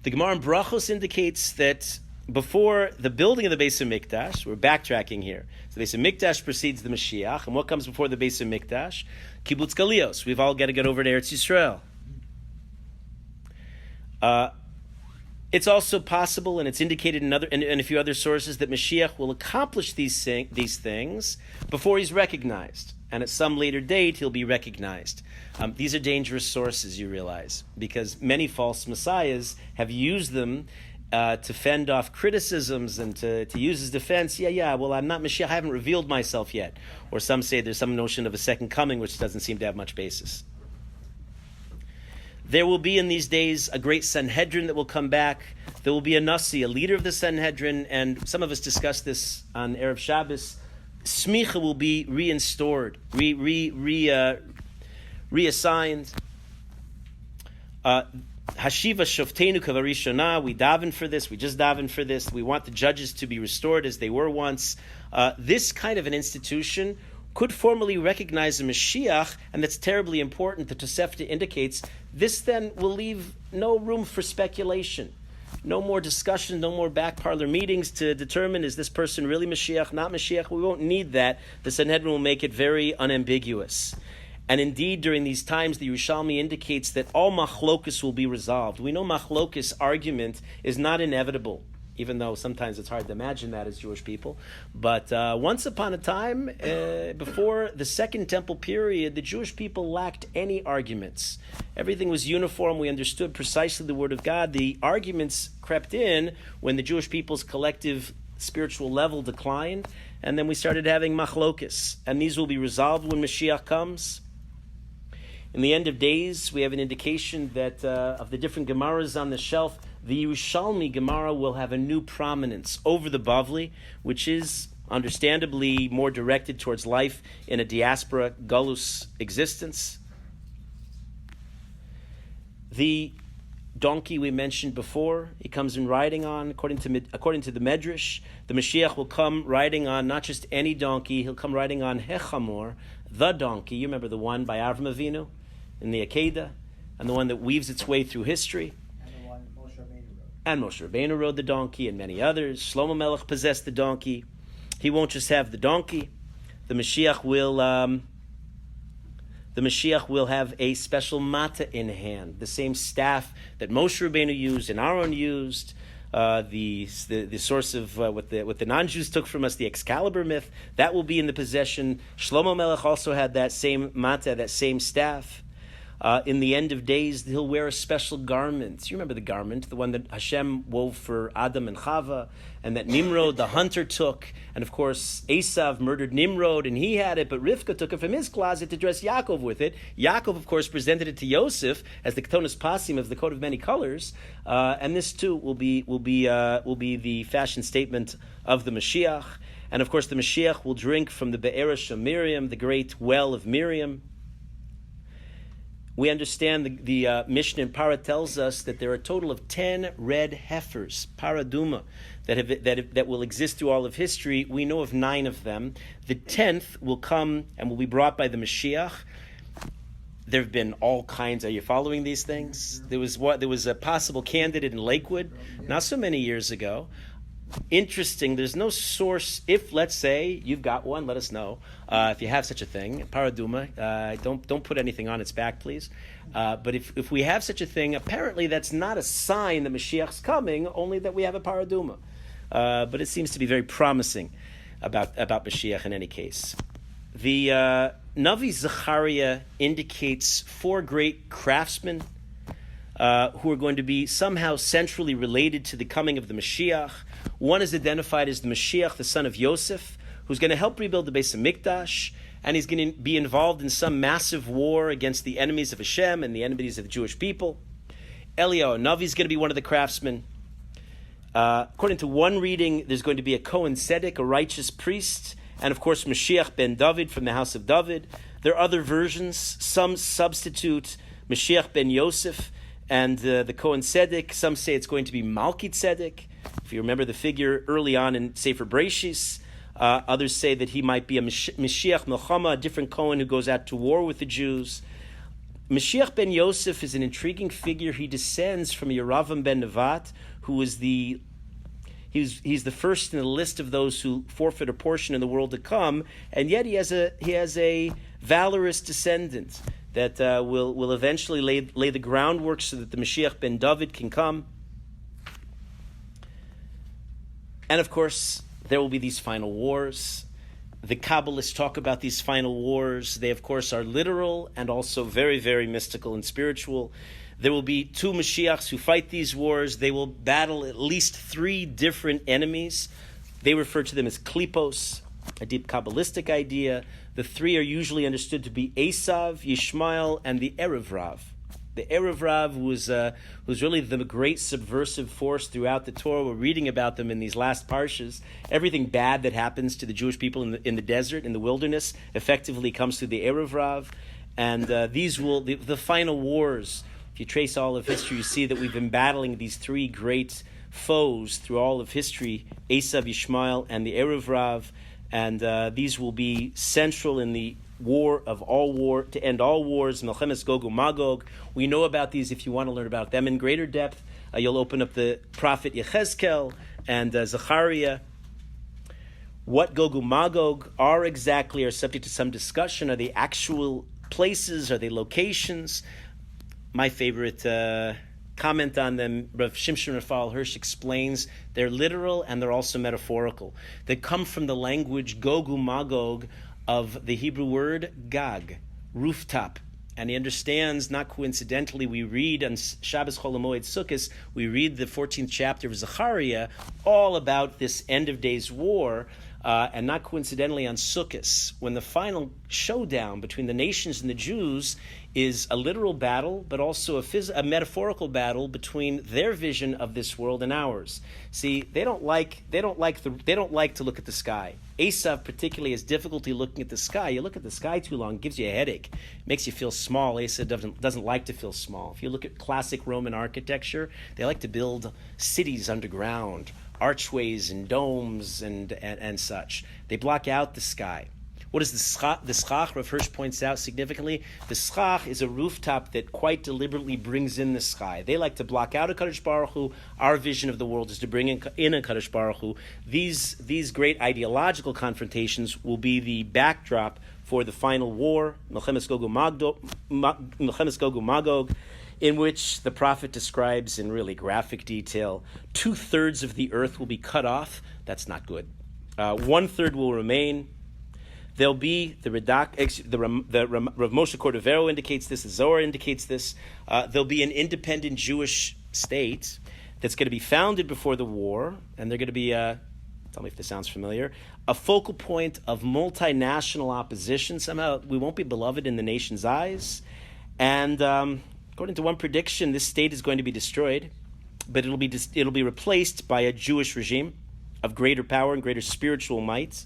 Speaker 2: The Gemara in Brachos indicates that before the building of the Beis HaMikdash, we're backtracking here. So the Beis HaMikdash precedes the Mashiach, and what comes before the Beis HaMikdash? Kibbutz Galios. We've all got to get over to Eretz Yisrael. It's also possible, and it's indicated in a few other sources, that Mashiach will accomplish these things before he's recognized. And at some later date, he'll be recognized. These are dangerous sources, you realize, because many false messiahs have used them to fend off criticisms and to use as defense. Well, I'm not Mashiach, I haven't revealed myself yet. Or some say there's some notion of a second coming, which doesn't seem to have much basis. There will be in these days a great Sanhedrin that will come back. There will be a Nasi, a leader of the Sanhedrin, and some of us discussed this on Erev Shabbos. Smicha will be reinstored, reassigned. Hashiva Shoftenu Kavarishona, we daven for this, we just daven for this, we want the judges to be restored as they were once. This kind of an institution could formally recognize a Mashiach, and that's terribly important. The Tosefta indicates this then will leave no room for speculation. No more discussion, no more back parlor meetings to determine is this person really Mashiach, not Mashiach. We won't need that. The Sanhedrin will make it very unambiguous. And indeed, during these times, the Yerushalmi indicates that all machlokus will be resolved. We know machlokus argument is not inevitable, even though sometimes it's hard to imagine that as Jewish people. But once upon a time, before the Second Temple period, the Jewish people lacked any arguments. Everything was uniform. We understood precisely the Word of God. The arguments crept in when the Jewish people's collective spiritual level declined, and then we started having machlokus. And these will be resolved when Mashiach comes. In the end of days, we have an indication that of the different Gemaras on the shelf, the Yerushalmi Gemara will have a new prominence over the Bavli, which is understandably more directed towards life in a diaspora Galus existence. The donkey we mentioned before, he comes in riding on, according to the Medrash, the Mashiach will come riding on not just any donkey, he'll come riding on Hechamor, the donkey. You remember the one by Avram Avinu in the Akedah, and the one that weaves its way through history. And Moshe Rabbeinu rode the donkey, and many others. Shlomo Melech possessed the donkey. He won't just have the donkey. The Mashiach will have a special mata in hand, the same staff that Moshe Rabbeinu used and Aaron used. The source of what the non-Jews took from us, the Excalibur myth, that will be in the possession. Shlomo Melech also had that same mata, that same staff. In the end of days, he'll wear a special garment. You remember the garment, the one that Hashem wove for Adam and Chava, and that Nimrod, the hunter, took. And of course, Esav murdered Nimrod, and he had it, but Rivka took it from his closet to dress Yaakov with it. Yaakov, of course, presented it to Yosef as the Ketonis Pasim of the coat of many colors. And this too will be the fashion statement of the Mashiach. And of course, the Mashiach will drink from the Be'erish of Miriam, the great well of Miriam. We understand the Mishnah in Para tells us that there are a total of 10 red heifers, paraduma, that will exist through all of history. We know of 9 of them. The 10th will come and will be brought by the Mashiach. There have been all kinds. Are you following these things? There was a possible candidate in Lakewood not so many years ago. Interesting, there's no source. If, let's say, you've got one, let us know. If you have such a thing, paraduma, don't put anything on its back, please. But if we have such a thing, apparently that's not a sign that Mashiach's coming, only that we have a paraduma. But it seems to be very promising about Mashiach in any case. The Navi Zechariah indicates 4 great craftsmen who are going to be somehow centrally related to the coming of the Mashiach. One is identified as the Mashiach, the son of Yosef, who's going to help rebuild the Beis HaMikdash, and he's going to be involved in some massive war against the enemies of Hashem and the enemies of the Jewish people. Eliyahu Navi is going to be one of the craftsmen. According to one reading, there's going to be a Kohen Tzedek, a righteous priest, and of course Mashiach ben David from the house of David. There are other versions. Some substitute Mashiach ben Yosef and the Kohen Tzedek. Some say it's going to be Malki Tzedek. If you remember the figure early on in Sefer Breishis, others say that he might be a Mashiach Melchama, a different Kohen who goes out to war with the Jews. Mashiach ben Yosef is an intriguing figure. He descends from Yeravam ben Nevat, who is he's the first in the list of those who forfeit a portion in the world to come, and yet he has a valorous descendant that will eventually lay the groundwork so that the Mashiach ben David can come. And of course, there will be these final wars. The Kabbalists talk about these final wars. They, of course, are literal and also very, very mystical and spiritual. There will be 2 Mashiachs who fight these wars. They will battle at least 3 different enemies. They refer to them as klipos, a deep Kabbalistic idea. The 3 are usually understood to be Esav, Yishmael, and the Erev Rav. The Erev Rav was really the great subversive force throughout the Torah. We're reading about them in these last parshas. Everything bad that happens to the Jewish people in the desert, in the wilderness, effectively comes through the Erev Rav. And the final wars If you trace all of history, you see that we've been battling these three great foes through all of history, Esav, Yishmael, and the Erev Rav, and these will be central in the war of all war, to end all wars, Melchemes Gog uMagog. We know about these. If you want to learn about them in greater depth, you'll open up the prophet Yechezkel and Zechariah. What Gog uMagog are exactly are subject to some discussion. Are they actual places? Are they locations? My favorite comment on them, Rav Shimshon Raphael Hirsch explains, they're literal and they're also metaphorical. They come from the language Gog uMagog of the Hebrew word Gag, rooftop. And he understands, not coincidentally, we read on Shabbos Chol HaMoed Sukkos, we read the 14th chapter of Zechariah, all about this end of days war, and not coincidentally on Sukkos, when the final showdown between the nations and the Jews is a literal battle, but also a metaphorical battle between their vision of this world and ours. See, they don't like to look at the sky. Esav particularly has difficulty looking at the sky. You look at the sky too long, it gives you a headache. It makes you feel small. Esav doesn't like to feel small. If you look at classic Roman architecture, they like to build cities underground, archways and domes and such. They block out the sky. What is the schach? Rav Hirsch points out significantly, the schach is a rooftop that quite deliberately brings in the sky. They like to block out a Kadosh Baruch Hu. Our vision of the world is to bring in a Kadosh Baruch Hu. These great ideological confrontations will be the backdrop for the final war, Melchemes Gog uMagog, in which the prophet describes in really graphic detail 2/3 of the earth will be cut off. That's not good. 1/3 will remain. There'll be the Rav Moshe Cordovero indicates this. The Zohar indicates this. There'll be an independent Jewish state that's going to be founded before the war, and they're going to be. Tell me if this sounds familiar. A focal point of multinational opposition. Somehow we won't be beloved in the nation's eyes, and according to one prediction, this state is going to be destroyed, but it'll be replaced by a Jewish regime of greater power and greater spiritual might.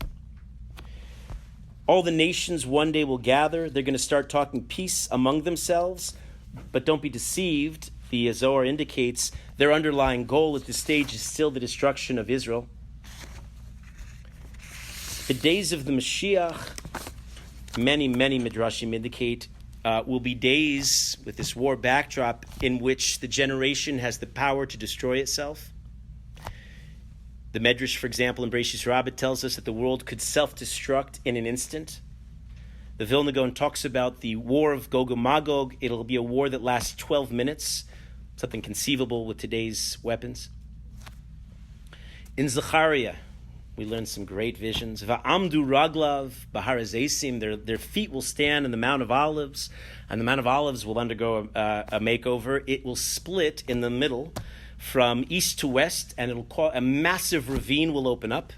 Speaker 2: All the nations one day will gather. They're going to start talking peace among themselves, but don't be deceived. The Zohar indicates their underlying goal at this stage is still the destruction of Israel. The days of the Mashiach, many Midrashim indicate, will be days with this war backdrop in which the generation has the power to destroy itself. The Medrash, for example, in Bereishis Rabbah tells us that the world could self-destruct in an instant. The Vilna Gaon talks about the war of Gog uMagog. It'll be a war that lasts 12 minutes, something conceivable with today's weapons. In Zechariah, we learn some great visions. Va'amdu raglav bahar hazesim, their feet will stand on the Mount of Olives, and the Mount of Olives will undergo a makeover. It will split in the middle from east to west, and a massive ravine will open up.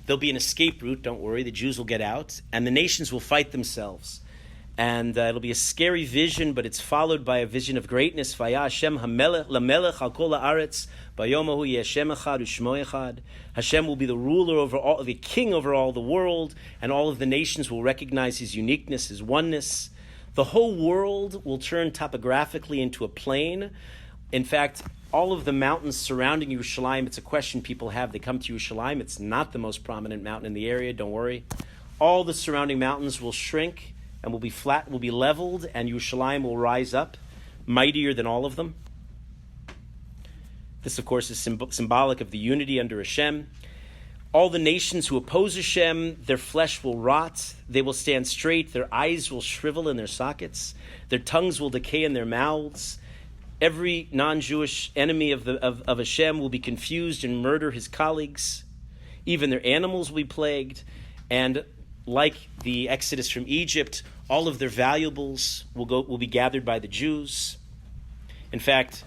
Speaker 2: There'll be an escape route, don't worry, the Jews will get out, and the nations will fight themselves. And it'll be a scary vision, but it's followed by a vision of greatness. Vaya Hashem lamelech al kol haaretz, bayomahu yeh echad u'shmo echad. Hashem will be the ruler over all, the king over all the world, and all of the nations will recognize his uniqueness, his oneness. The whole world will turn topographically into a plain. In fact, all of the mountains surrounding Yerushalayim, it's a question people have. They come to Yerushalayim. It's not the most prominent mountain in the area, don't worry. All the surrounding mountains will shrink and will be flat, will be leveled, and Yerushalayim will rise up, mightier than all of them. This, of course, is symbolic of the unity under Hashem. All the nations who oppose Hashem, their flesh will rot, they will stand straight, their eyes will shrivel in their sockets, their tongues will decay in their mouths. Every non-Jewish enemy of Hashem will be confused and murder his colleagues. Even their animals will be plagued. And like the Exodus from Egypt, all of their valuables will be gathered by the Jews. In fact,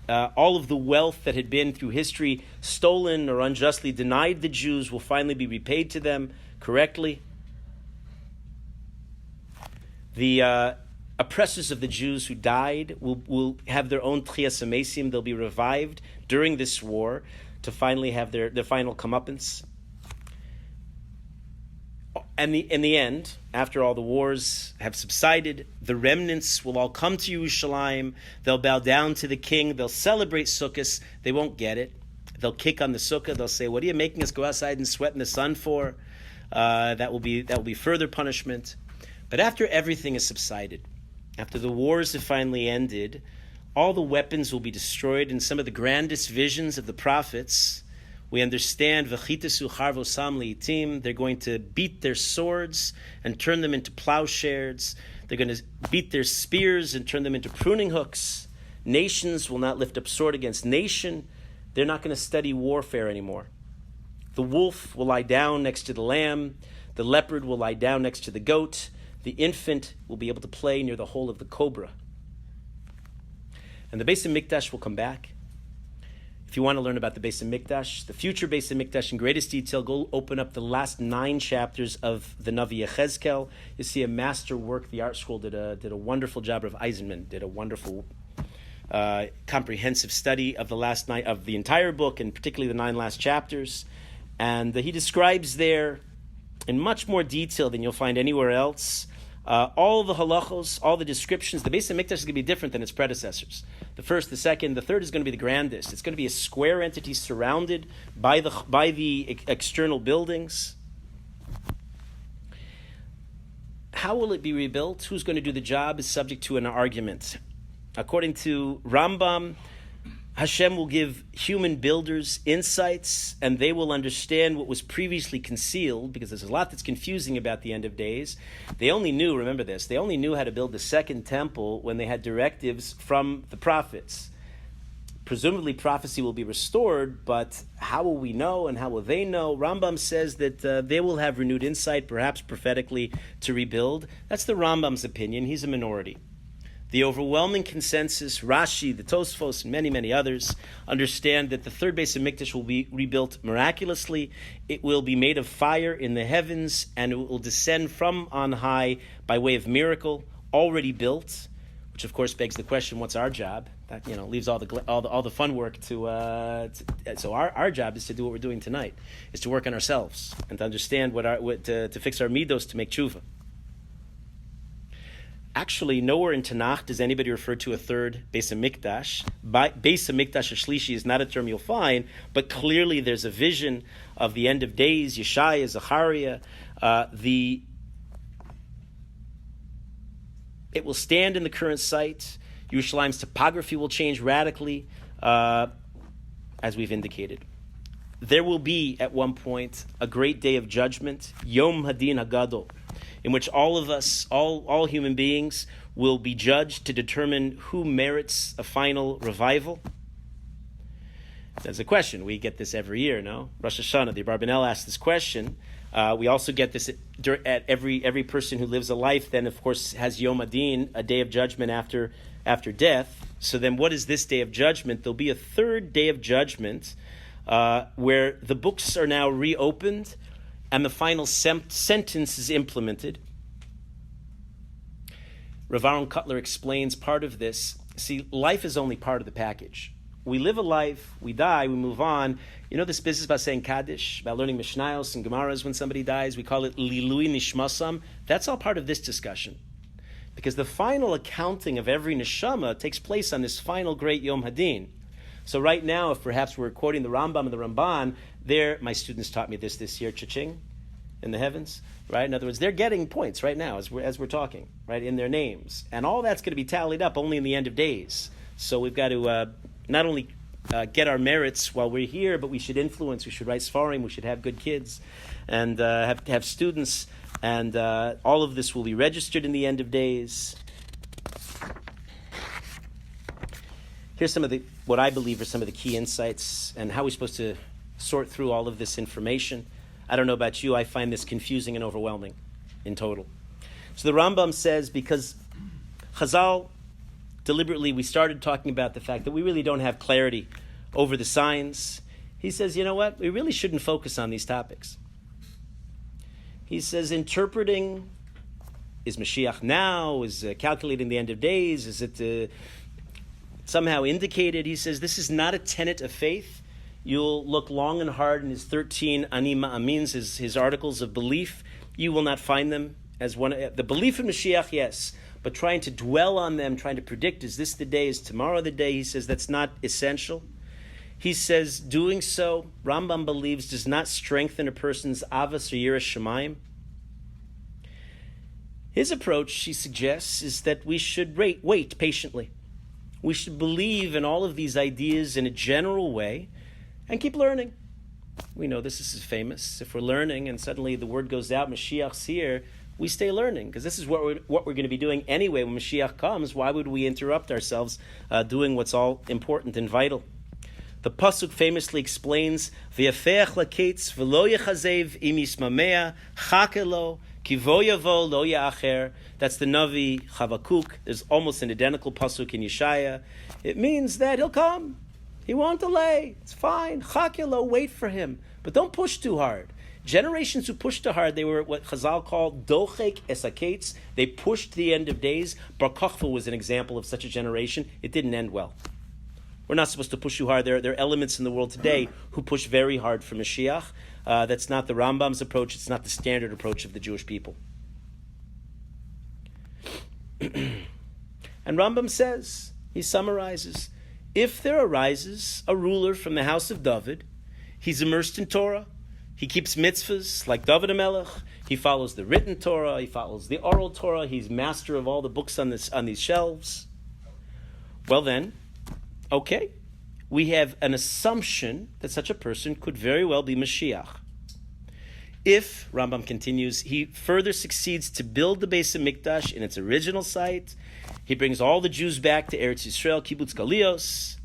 Speaker 2: all of the wealth that had been through history stolen or unjustly denied the Jews will finally be repaid to them correctly. The oppressors of the Jews who died will have their own Tchias HaMesim. They'll be revived during this war to finally have their final comeuppance. And in the end, after all the wars have subsided, the remnants will all come to Yerushalayim. They'll bow down to the king. They'll celebrate Sukkot. They won't get it. They'll kick on the sukkah. They'll say, "What are you making us go outside and sweat in the sun for?" That will be further punishment. But after everything has subsided, after the wars have finally ended, all the weapons will be destroyed. In some of the grandest visions of the prophets, we understand v'chitasu charvosam leitim. They're going to beat their swords and turn them into plowshares. They're going to beat their spears and turn them into pruning hooks. Nations will not lift up sword against nation. They're not going to study warfare anymore. The wolf will lie down next to the lamb. The leopard will lie down next to the goat. The infant will be able to play near the hole of the cobra. And the Beis HaMikdash will come back. If you want to learn about the Beis HaMikdash, the future Beis HaMikdash in greatest detail, go open up the last 9 chapters of the Navi Yechezkel. You see a master work. The Art Scroll did a wonderful job. Of Eisenman did a wonderful comprehensive study of the entire book, and particularly the 9 last chapters. And he describes there, in much more detail than you'll find anywhere else, all the halachos, all the descriptions. The Beis HaMikdash is going to be different than its predecessors. The first, the second, the third is going to be the grandest. It's going to be a square entity surrounded by the external buildings. How will it be rebuilt? Who's going to do the job is subject to an argument. According to Rambam, Hashem will give human builders insights, and they will understand what was previously concealed, because there's a lot that's confusing about the end of days. They only knew, remember this, they only knew how to build the second temple when they had directives from the prophets. Presumably prophecy will be restored, but how will we know and how will they know? Rambam says that they will have renewed insight, perhaps prophetically, to rebuild. That's the Rambam's opinion. He's a minority. The overwhelming consensus, Rashi, the Tosfos, and many, many others, understand that the third Beis HaMikdash will be rebuilt miraculously. It will be made of fire in the heavens, and it will descend from on high by way of miracle, already built, which of course begs the question, what's our job? That leaves all the fun work to so our job is to do what we're doing tonight, is to work on ourselves and to understand to fix our midos, to make tshuva. Actually, nowhere in Tanakh does anybody refer to a third Beis HaMikdash. Beis HaMikdash Shlishi is not a term you'll find, but clearly there's a vision of the end of days, Yeshaya, Zechariah. It will stand in the current site. Yerushalayim's topography will change radically, as we've indicated. There will be, at one point, a great day of judgment, Yom Hadin Hagadol, in which all of us, all human beings, will be judged to determine who merits a final revival. There's a question. We get this every year, no? Rosh Hashanah, the Abarbanel asks this question. We also get this at every person who lives a life, then, of course, has Yom Adin, a day of judgment after death. So then what is this day of judgment? There'll be a third day of judgment where the books are now reopened and the final sentence is implemented. Rav Aaron Kotler explains part of this. See, life is only part of the package. We live a life, we die, we move on. You know this business about saying Kaddish, about learning Mishnayos and Gemaras when somebody dies? We call it Lilui Nishmasam. That's all part of this discussion. Because the final accounting of every neshama takes place on this final great Yom Hadin. So right now, if perhaps we're quoting the Rambam and the Ramban, my students taught me this year, cha-ching, in the heavens, right? In other words, they're getting points right now as we're talking, right, in their names. And all that's going to be tallied up only in the end of days. So we've got to not only get our merits while we're here, but we should influence, we should write Sfarim, we should have good kids, and have students, and all of this will be registered in the end of days. Here's some of what I believe are some of the key insights and how we're supposed to sort through all of this information. I don't know about you, I find this confusing and overwhelming in total. So the Rambam says, because Chazal, deliberately, we started talking about the fact that we really don't have clarity over the signs. He says, you know what? We really shouldn't focus on these topics. He says, interpreting, is Mashiach now? Is calculating the end of days? Is it somehow indicated? He says, this is not a tenet of faith. You'll look long and hard in his 13 Ani Ma'amins, his articles of belief. You will not find them as one. The belief in Mashiach, yes, but trying to dwell on them, trying to predict, is this the day, is tomorrow the day? He says that's not essential. He says doing so, Rambam believes, does not strengthen a person's avos or yiras shamayim. His approach, he suggests, is that we should wait patiently. We should believe in all of these ideas in a general way and keep learning. We know this is famous. If we're learning and suddenly the word goes out, Mashiach's here, we stay learning, because this is what we're going to be doing anyway when Mashiach comes. Why would we interrupt ourselves doing what's all important and vital? The Pasuk famously explains, V'yafeach laketz v'lo yechazev im yismamea chakelo kivo yavo lo ya'acher. That's the Navi Chavakuk. There's almost an identical Pasuk in Yeshaya. It means that he'll come. He won't delay. It's fine. Chakelo, wait for him. But don't push too hard. Generations who pushed too hard, they were what Chazal called dochek esaketz. They pushed the end of days. Bar Kochva was an example of such a generation. It didn't end well. We're not supposed to push too hard. There are elements in the world today who push very hard for Mashiach. That's not the Rambam's approach. It's not the standard approach of the Jewish people. And Rambam says, he summarizes, if there arises a ruler from the house of David, he's immersed in Torah, he keeps mitzvahs like David HaMelech, he follows the written Torah, he follows the oral Torah, he's master of all the books on these shelves. Well then, okay, we have an assumption that such a person could very well be Mashiach. If, Rambam continues, he further succeeds to build the Beis HaMikdash in its original site, he brings all the Jews back to Eretz Yisrael, Kibbutz Galios,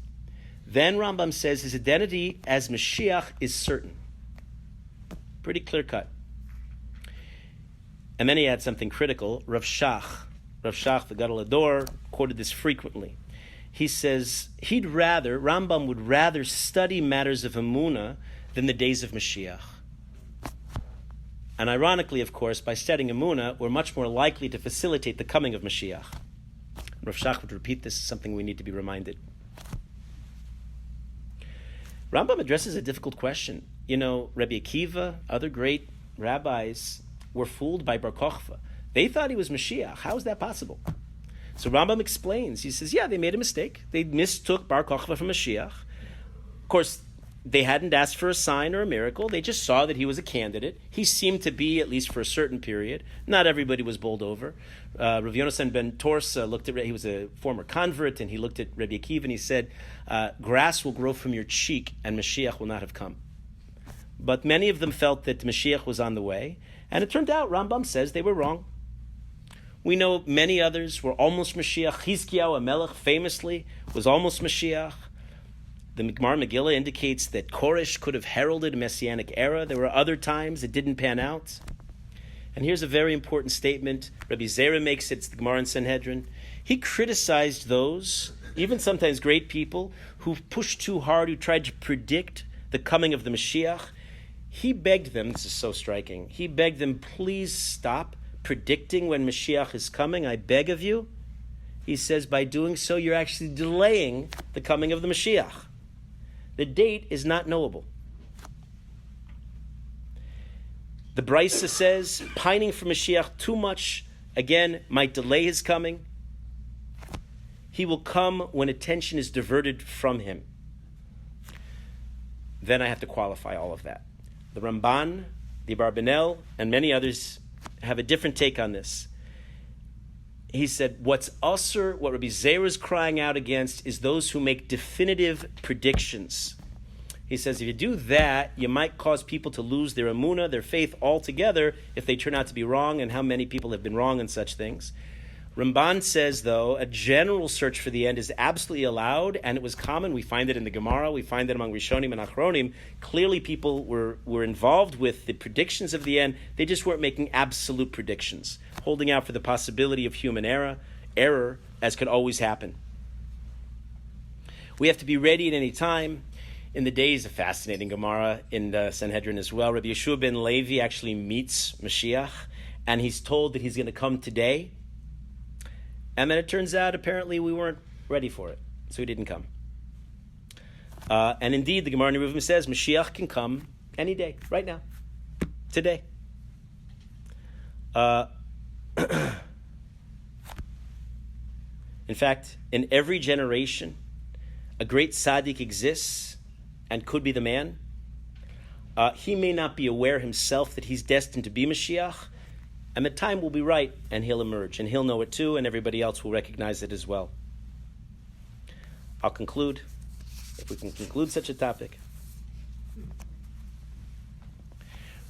Speaker 2: then Rambam says his identity as Mashiach is certain. Pretty clear cut. And then he adds something critical. Rav Shach, the Gadol Hador, quoted this frequently. He says Rambam would rather study matters of Emunah than the days of Mashiach. And ironically, of course, by studying Emunah, we're much more likely to facilitate the coming of Mashiach. Rav Shach would repeat this, is something we need to be reminded. Rambam addresses a difficult question. You know, Rabbi Akiva, other great rabbis, were fooled by Bar Kochva. They thought he was Mashiach. How is that possible? So Rambam explains. He says, yeah, they made a mistake. They mistook Bar Kochva for Mashiach. Of course, they hadn't asked for a sign or a miracle. They just saw that he was a candidate. He seemed to be, at least for a certain period. Not everybody was bowled over. Rav Yonasan ben Torsa looked at, he was a former convert, and he looked at Rabbi Akiva and he said, grass will grow from your cheek and Mashiach will not have come. But many of them felt that Mashiach was on the way. And it turned out, Rambam says, they were wrong. We know many others were almost Mashiach. Chizkiyahu HaMelech famously was almost Mashiach. The Gemara Megillah indicates that Koresh could have heralded a messianic era. There were other times it didn't pan out. And here's a very important statement. Rabbi Zera makes it, it's the Gemara in Sanhedrin. He criticized those, even sometimes great people, who pushed too hard, who tried to predict the coming of the Mashiach. He begged them, this is so striking, he begged them, please stop predicting when Mashiach is coming, I beg of you. He says, by doing so, you're actually delaying the coming of the Mashiach. The date is not knowable. The Brisa says, pining for Mashiach too much, again, might delay his coming. He will come when attention is diverted from him. Then I have to qualify all of that. The Ramban, the Abarbanel, and many others have a different take on this. He said, what's usher, what Rabbi Zera is crying out against, is those who make definitive predictions. He says, if you do that, you might cause people to lose their emunah, their faith altogether, if they turn out to be wrong, and how many people have been wrong in such things. Ramban says, though, a general search for the end is absolutely allowed, and it was common. We find it in the Gemara, we find it among Rishonim and Achronim. Clearly people were involved with the predictions of the end. They just weren't making absolute predictions, holding out for the possibility of human error, as could always happen. We have to be ready at any time. In the days, a fascinating Gemara in the Sanhedrin as well. Rabbi Yeshua ben Levi actually meets Mashiach, and he's told that he's going to come today. And then it turns out, apparently, we weren't ready for it, so he didn't come. And indeed, the Gemara in Eruvin says Mashiach can come any day, right now, today. In fact, in every generation, a great tzaddik exists and could be the man. He may not be aware himself that he's destined to be Mashiach, and the time will be right, and he'll emerge, and he'll know it too, and everybody else will recognize it as well. I'll conclude, if we can conclude such a topic.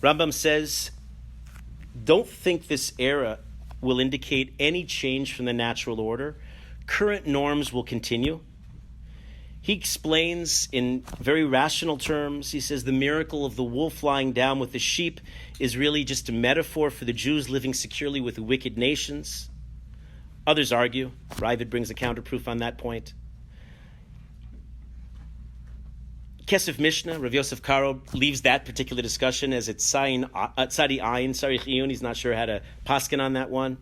Speaker 2: Rambam says, don't think this era will indicate any change from the natural order. Current norms will continue. He explains in very rational terms, he says the miracle of the wolf lying down with the sheep is really just a metaphor for the Jews living securely with the wicked nations. Others argue. Ravid brings a counterproof on that point. Kesef Mishnah, Rav Yosef Karo leaves that particular discussion as it's Tzadi Ayin, Sarich Iyun. He's not sure how to paskin on that one.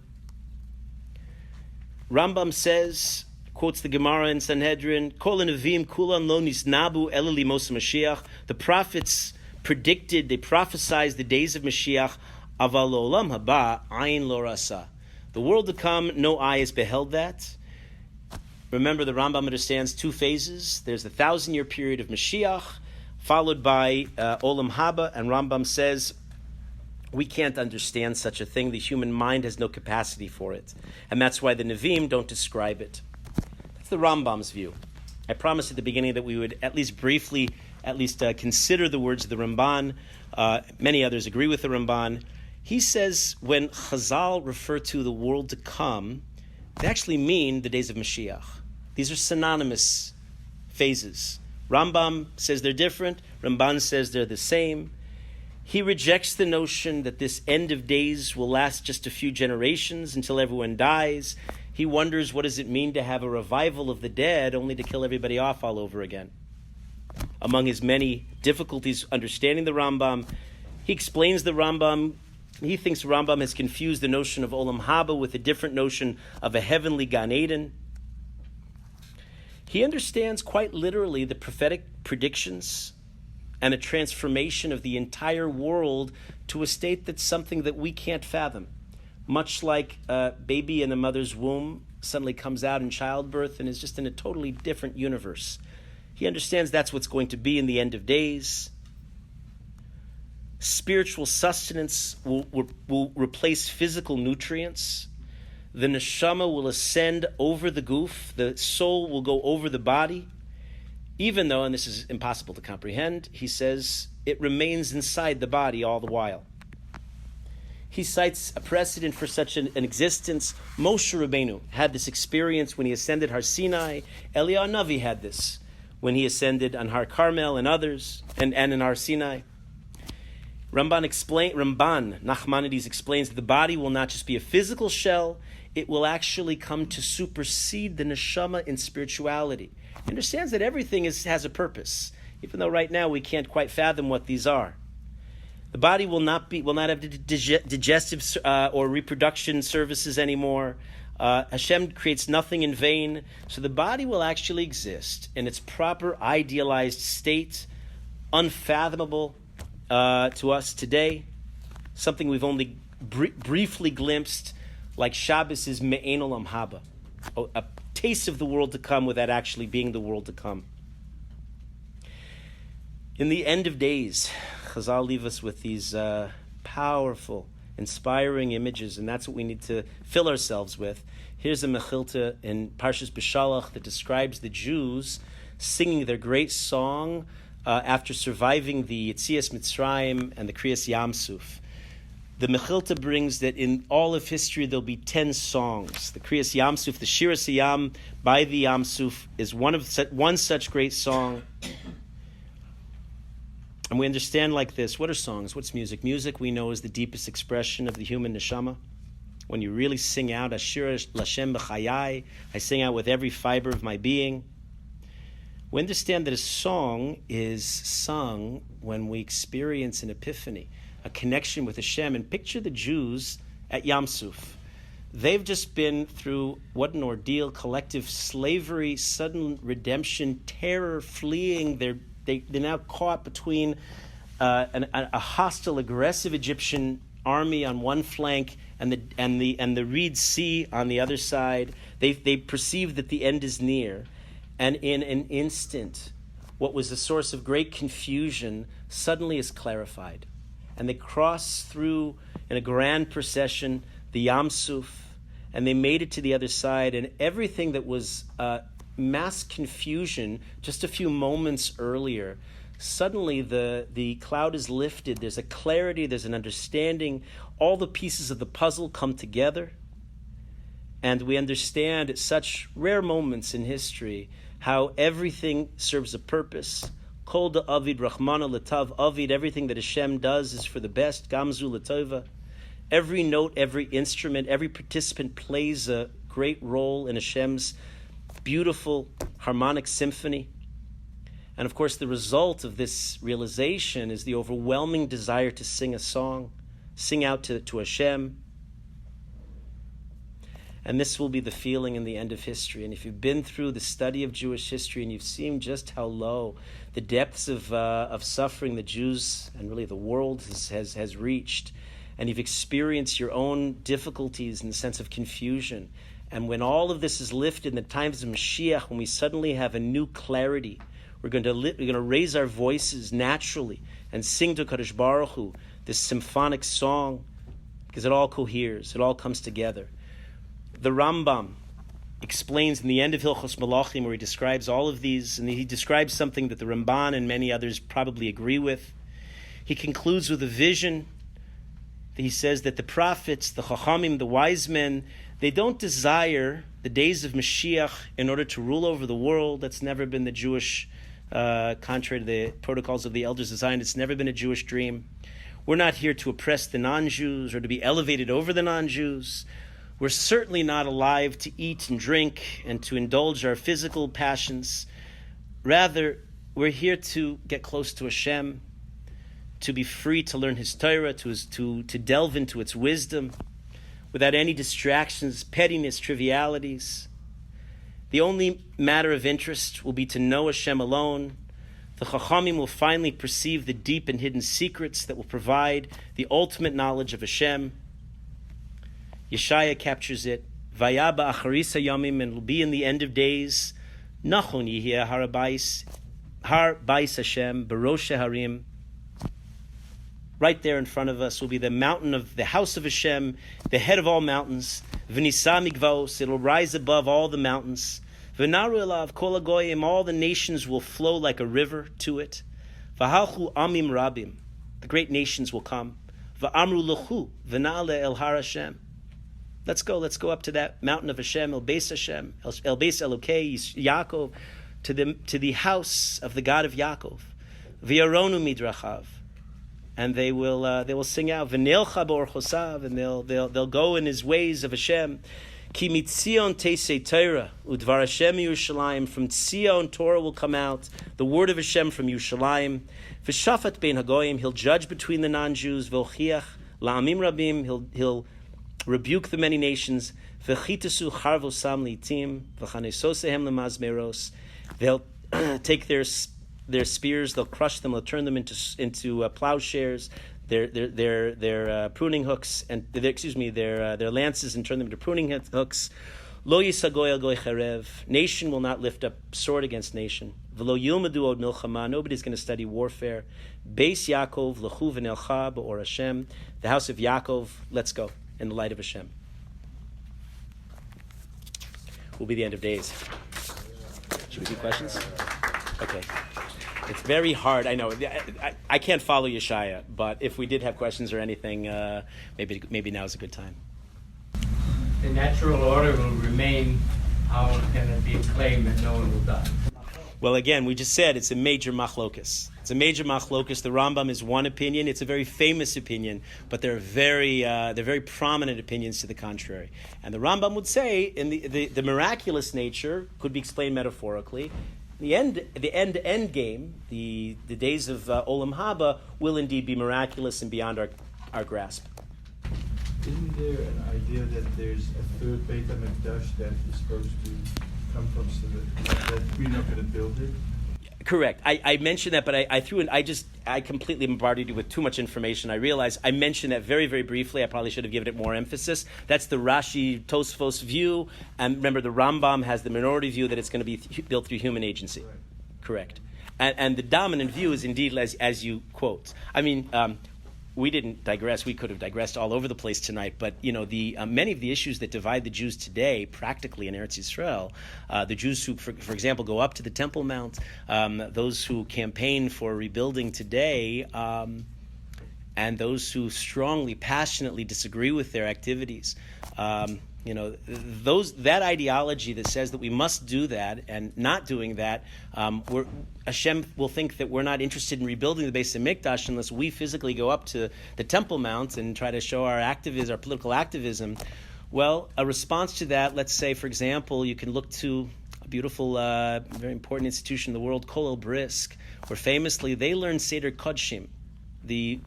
Speaker 2: Rambam says, quotes the Gemara in Sanhedrin, Kol Nevim Kulan Lo Nisnabu Elali Mos Mashiach. The prophets predicted, they prophesied the days of Mashiach. Aval Olam Haba Ayin Lo Rasa. The world to come, no eye has beheld that. Remember, the Rambam understands two phases. There's the 1,000-year period of Mashiach, followed by Olam Haba, and Rambam says, we can't understand such a thing. The human mind has no capacity for it. And that's why the Nevi'im don't describe it. That's the Rambam's view. I promised at the beginning that we would at least briefly, consider the words of the Ramban. Many others agree with the Ramban. He says when Chazal refer to the world to come, they actually mean the days of Mashiach. These are synonymous phases. Rambam says they're different. Ramban says they're the same. He rejects the notion that this end of days will last just a few generations until everyone dies. He wonders, what does it mean to have a revival of the dead only to kill everybody off all over again? Among his many difficulties understanding the Rambam, he explains the Rambam. He thinks Rambam has confused the notion of Olam Haba with a different notion of a heavenly Gan Eden. He understands quite literally the prophetic predictions and a transformation of the entire world to a state that's something that we can't fathom. Much like a baby in a mother's womb suddenly comes out in childbirth and is just in a totally different universe. He understands that's what's going to be in the end of days. Spiritual sustenance will replace physical nutrients. The neshama will ascend over the goof. The soul will go over the body. Even though, and this is impossible to comprehend, he says, it remains inside the body all the while. He cites a precedent for such an existence. Moshe Rabbeinu had this experience when he ascended Har Sinai. Eliyahu Navi had this when he ascended on Har Carmel and others, and in Har Sinai. Ramban Nachmanides explains that the body will not just be a physical shell, it will actually come to supersede the neshama in spirituality. He understands that everything has a purpose, even though right now we can't quite fathom what these are. The body will not have digestive or reproduction services anymore. Hashem creates nothing in vain, so the body will actually exist in its proper idealized state, unfathomable to us today, something we've only briefly glimpsed, like Shabbos is Me'ein Olam Haba, a taste of the world to come without actually being the world to come. In the end of days, Chazal leave us with these powerful, inspiring images, and that's what we need to fill ourselves with. Here's a Mechilta in Parshas B'Shalach that describes the Jews singing their great song after surviving the Yetzias Mitzrayim and the Kriyas Yam Suf. The Mechilta brings that in all of history there'll be 10 songs. The Kriyas Yam Suf, the Shiras Yam by the Yam Suf, is one such great song. And we understand like this, what are songs? What's music? Music, we know, is the deepest expression of the human neshama. When you really sing out, Ashir Lashem B'chayai, I sing out with every fiber of my being. We understand that a song is sung when we experience an epiphany, a connection with Hashem. And picture the Jews at Yam Suf. they've just been through what an ordeal: collective slavery, sudden redemption, terror, fleeing. They're now caught between a hostile, aggressive Egyptian army on one flank and the Reed Sea on the other side. They perceive that the end is near, and in an instant, what was a source of great confusion suddenly is clarified, and they cross through in a grand procession the Yam Suf, and they made it to the other side, and everything that was mass confusion just a few moments earlier, suddenly the cloud is lifted. There's a clarity, there's an understanding. All the pieces of the puzzle come together, and we understand at such rare moments in history how everything serves a purpose. Kol da Avid Rachmana Latav Avid, everything that Hashem does is for the best. Gamzu Latova. Every note, every instrument, every participant plays a great role in Hashem's beautiful harmonic symphony. And of course, the result of this realization is the overwhelming desire to sing a song, sing out to Hashem. And this will be the feeling in the end of history. And if you've been through the study of Jewish history and you've seen just how low the depths of suffering the Jews and really the world has reached, and you've experienced your own difficulties and the sense of confusion, and when all of this is lifted in the times of Moshiach, when we suddenly have a new clarity, we're going to raise our voices naturally and sing to Kadosh Baruch Hu this symphonic song, because it all coheres, it all comes together. The Rambam explains in the end of Hilchos Malachim, where he describes all of these, and he describes something that the Ramban and many others probably agree with. He concludes with a vision. He says that the prophets, the Chachamim, the wise men, they don't desire the days of Mashiach in order to rule over the world. That's never been the Jewish, contrary to the protocols of the elders of Zion, it's never been a Jewish dream. We're not here to oppress the non-Jews or to be elevated over the non-Jews. We're certainly not alive to eat and drink and to indulge our physical passions. Rather, we're here to get close to Hashem, to be free to learn His Torah, to delve into its wisdom, without any distractions, pettiness, trivialities. The only matter of interest will be to know Hashem alone. The Chachamim will finally perceive the deep and hidden secrets that will provide the ultimate knowledge of Hashem. Yeshaya captures it. Vayaba acharisa yamim, and will be in the end of days. Nachon yihya har bais Hashem, barosh harim. Right there in front of us will be the mountain of the house of Hashem, the head of all mountains. V'nisa migvaos, it will rise above all the mountains. V'naru elav kol hagoyim, all the nations will flow like a river to it. V'halchu amim rabim, the great nations will come. V'amru lechu v'na'ale el har Hashem. Let's go up to that mountain of Hashem, El Beis Hashem, El Beis Elokei Yaakov, to the house of the God of Yaakov. V'yaronu midrachav. And they will sing out V'nelcha b'orchosav, and they'll go in his ways of Hashem. Ki mitzion teisei Torah udvar Hashem Yerushalayim. From Tzion Torah will come out the word of Hashem from Yerushalayim. V'shafat bein hagoyim, he'll judge between the non-Jews. V'ochiach la'amim rabim, he'll rebuke the many nations. V'chitasu charvosam litim v'chanesosehem lemazmeros. They'll take their spears, they'll crush them, they'll turn them into plowshares, their pruning hooks, and their lances, and turn them into pruning hooks. Lo yisagoy al goy charev. Nation will not lift up sword against nation. V'lo yilmadu od milchama. Nobody's going to study warfare. Beis Yaakov lechu v'nelcha b'or Hashem. The house of Yaakov, let's go in the light of Hashem. Will be the end of days. Should we do questions? Okay. It's very hard. I know. I can't follow Yeshaya, but if we did have questions or anything, maybe now is a good time.
Speaker 3: The natural order will remain. How can it be claimed that no one will die?
Speaker 2: Well, again, we just said it's a major machlokus. It's a major machlokus. The Rambam is one opinion. It's a very famous opinion, but there are very prominent opinions to the contrary. And the Rambam would say, in the miraculous nature could be explained metaphorically. The end game, the days of Olam Haba will indeed be miraculous and beyond our grasp.
Speaker 4: Isn't there an idea that there's a third Beit HaMikdash that is supposed to come from that we're not going to build it?
Speaker 2: Correct. I mentioned that, but I threw in. I completely bombarded you with too much information. I realized I mentioned that very, very briefly. I probably should have given it more emphasis. That's the Rashi Tosfos view, and remember the Rambam has the minority view that it's going to be built through human agency.
Speaker 4: Right.
Speaker 2: Correct. And the dominant view is indeed as you quote. I mean. We didn't digress. We could have digressed all over the place tonight. But the many of the issues that divide the Jews today, practically in Eretz Yisrael, the Jews who, for example, go up to the Temple Mount, those who campaign for rebuilding today, and those who strongly, passionately disagree with their activities. That ideology that says that we must do that and not doing that, Hashem will think that we're not interested in rebuilding the Beis HaMikdash unless we physically go up to the Temple Mount and try to show our political activism. Well, a response to that, let's say, for example, you can look to a beautiful, very important institution in the world, Kollel Brisk, where famously they learn Seder Kodshim, the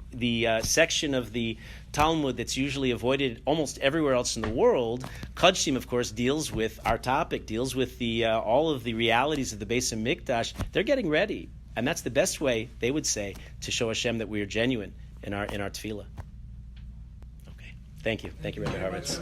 Speaker 2: section of the Talmud that's usually avoided almost everywhere else in the world. Kodshim, of course, deals with our topic, deals with all of the realities of the Beis HaMikdash. They're getting ready, and that's the best way, they would say, to show Hashem that we are genuine in our tefillah. Okay, thank you, Rabbi Horowitz.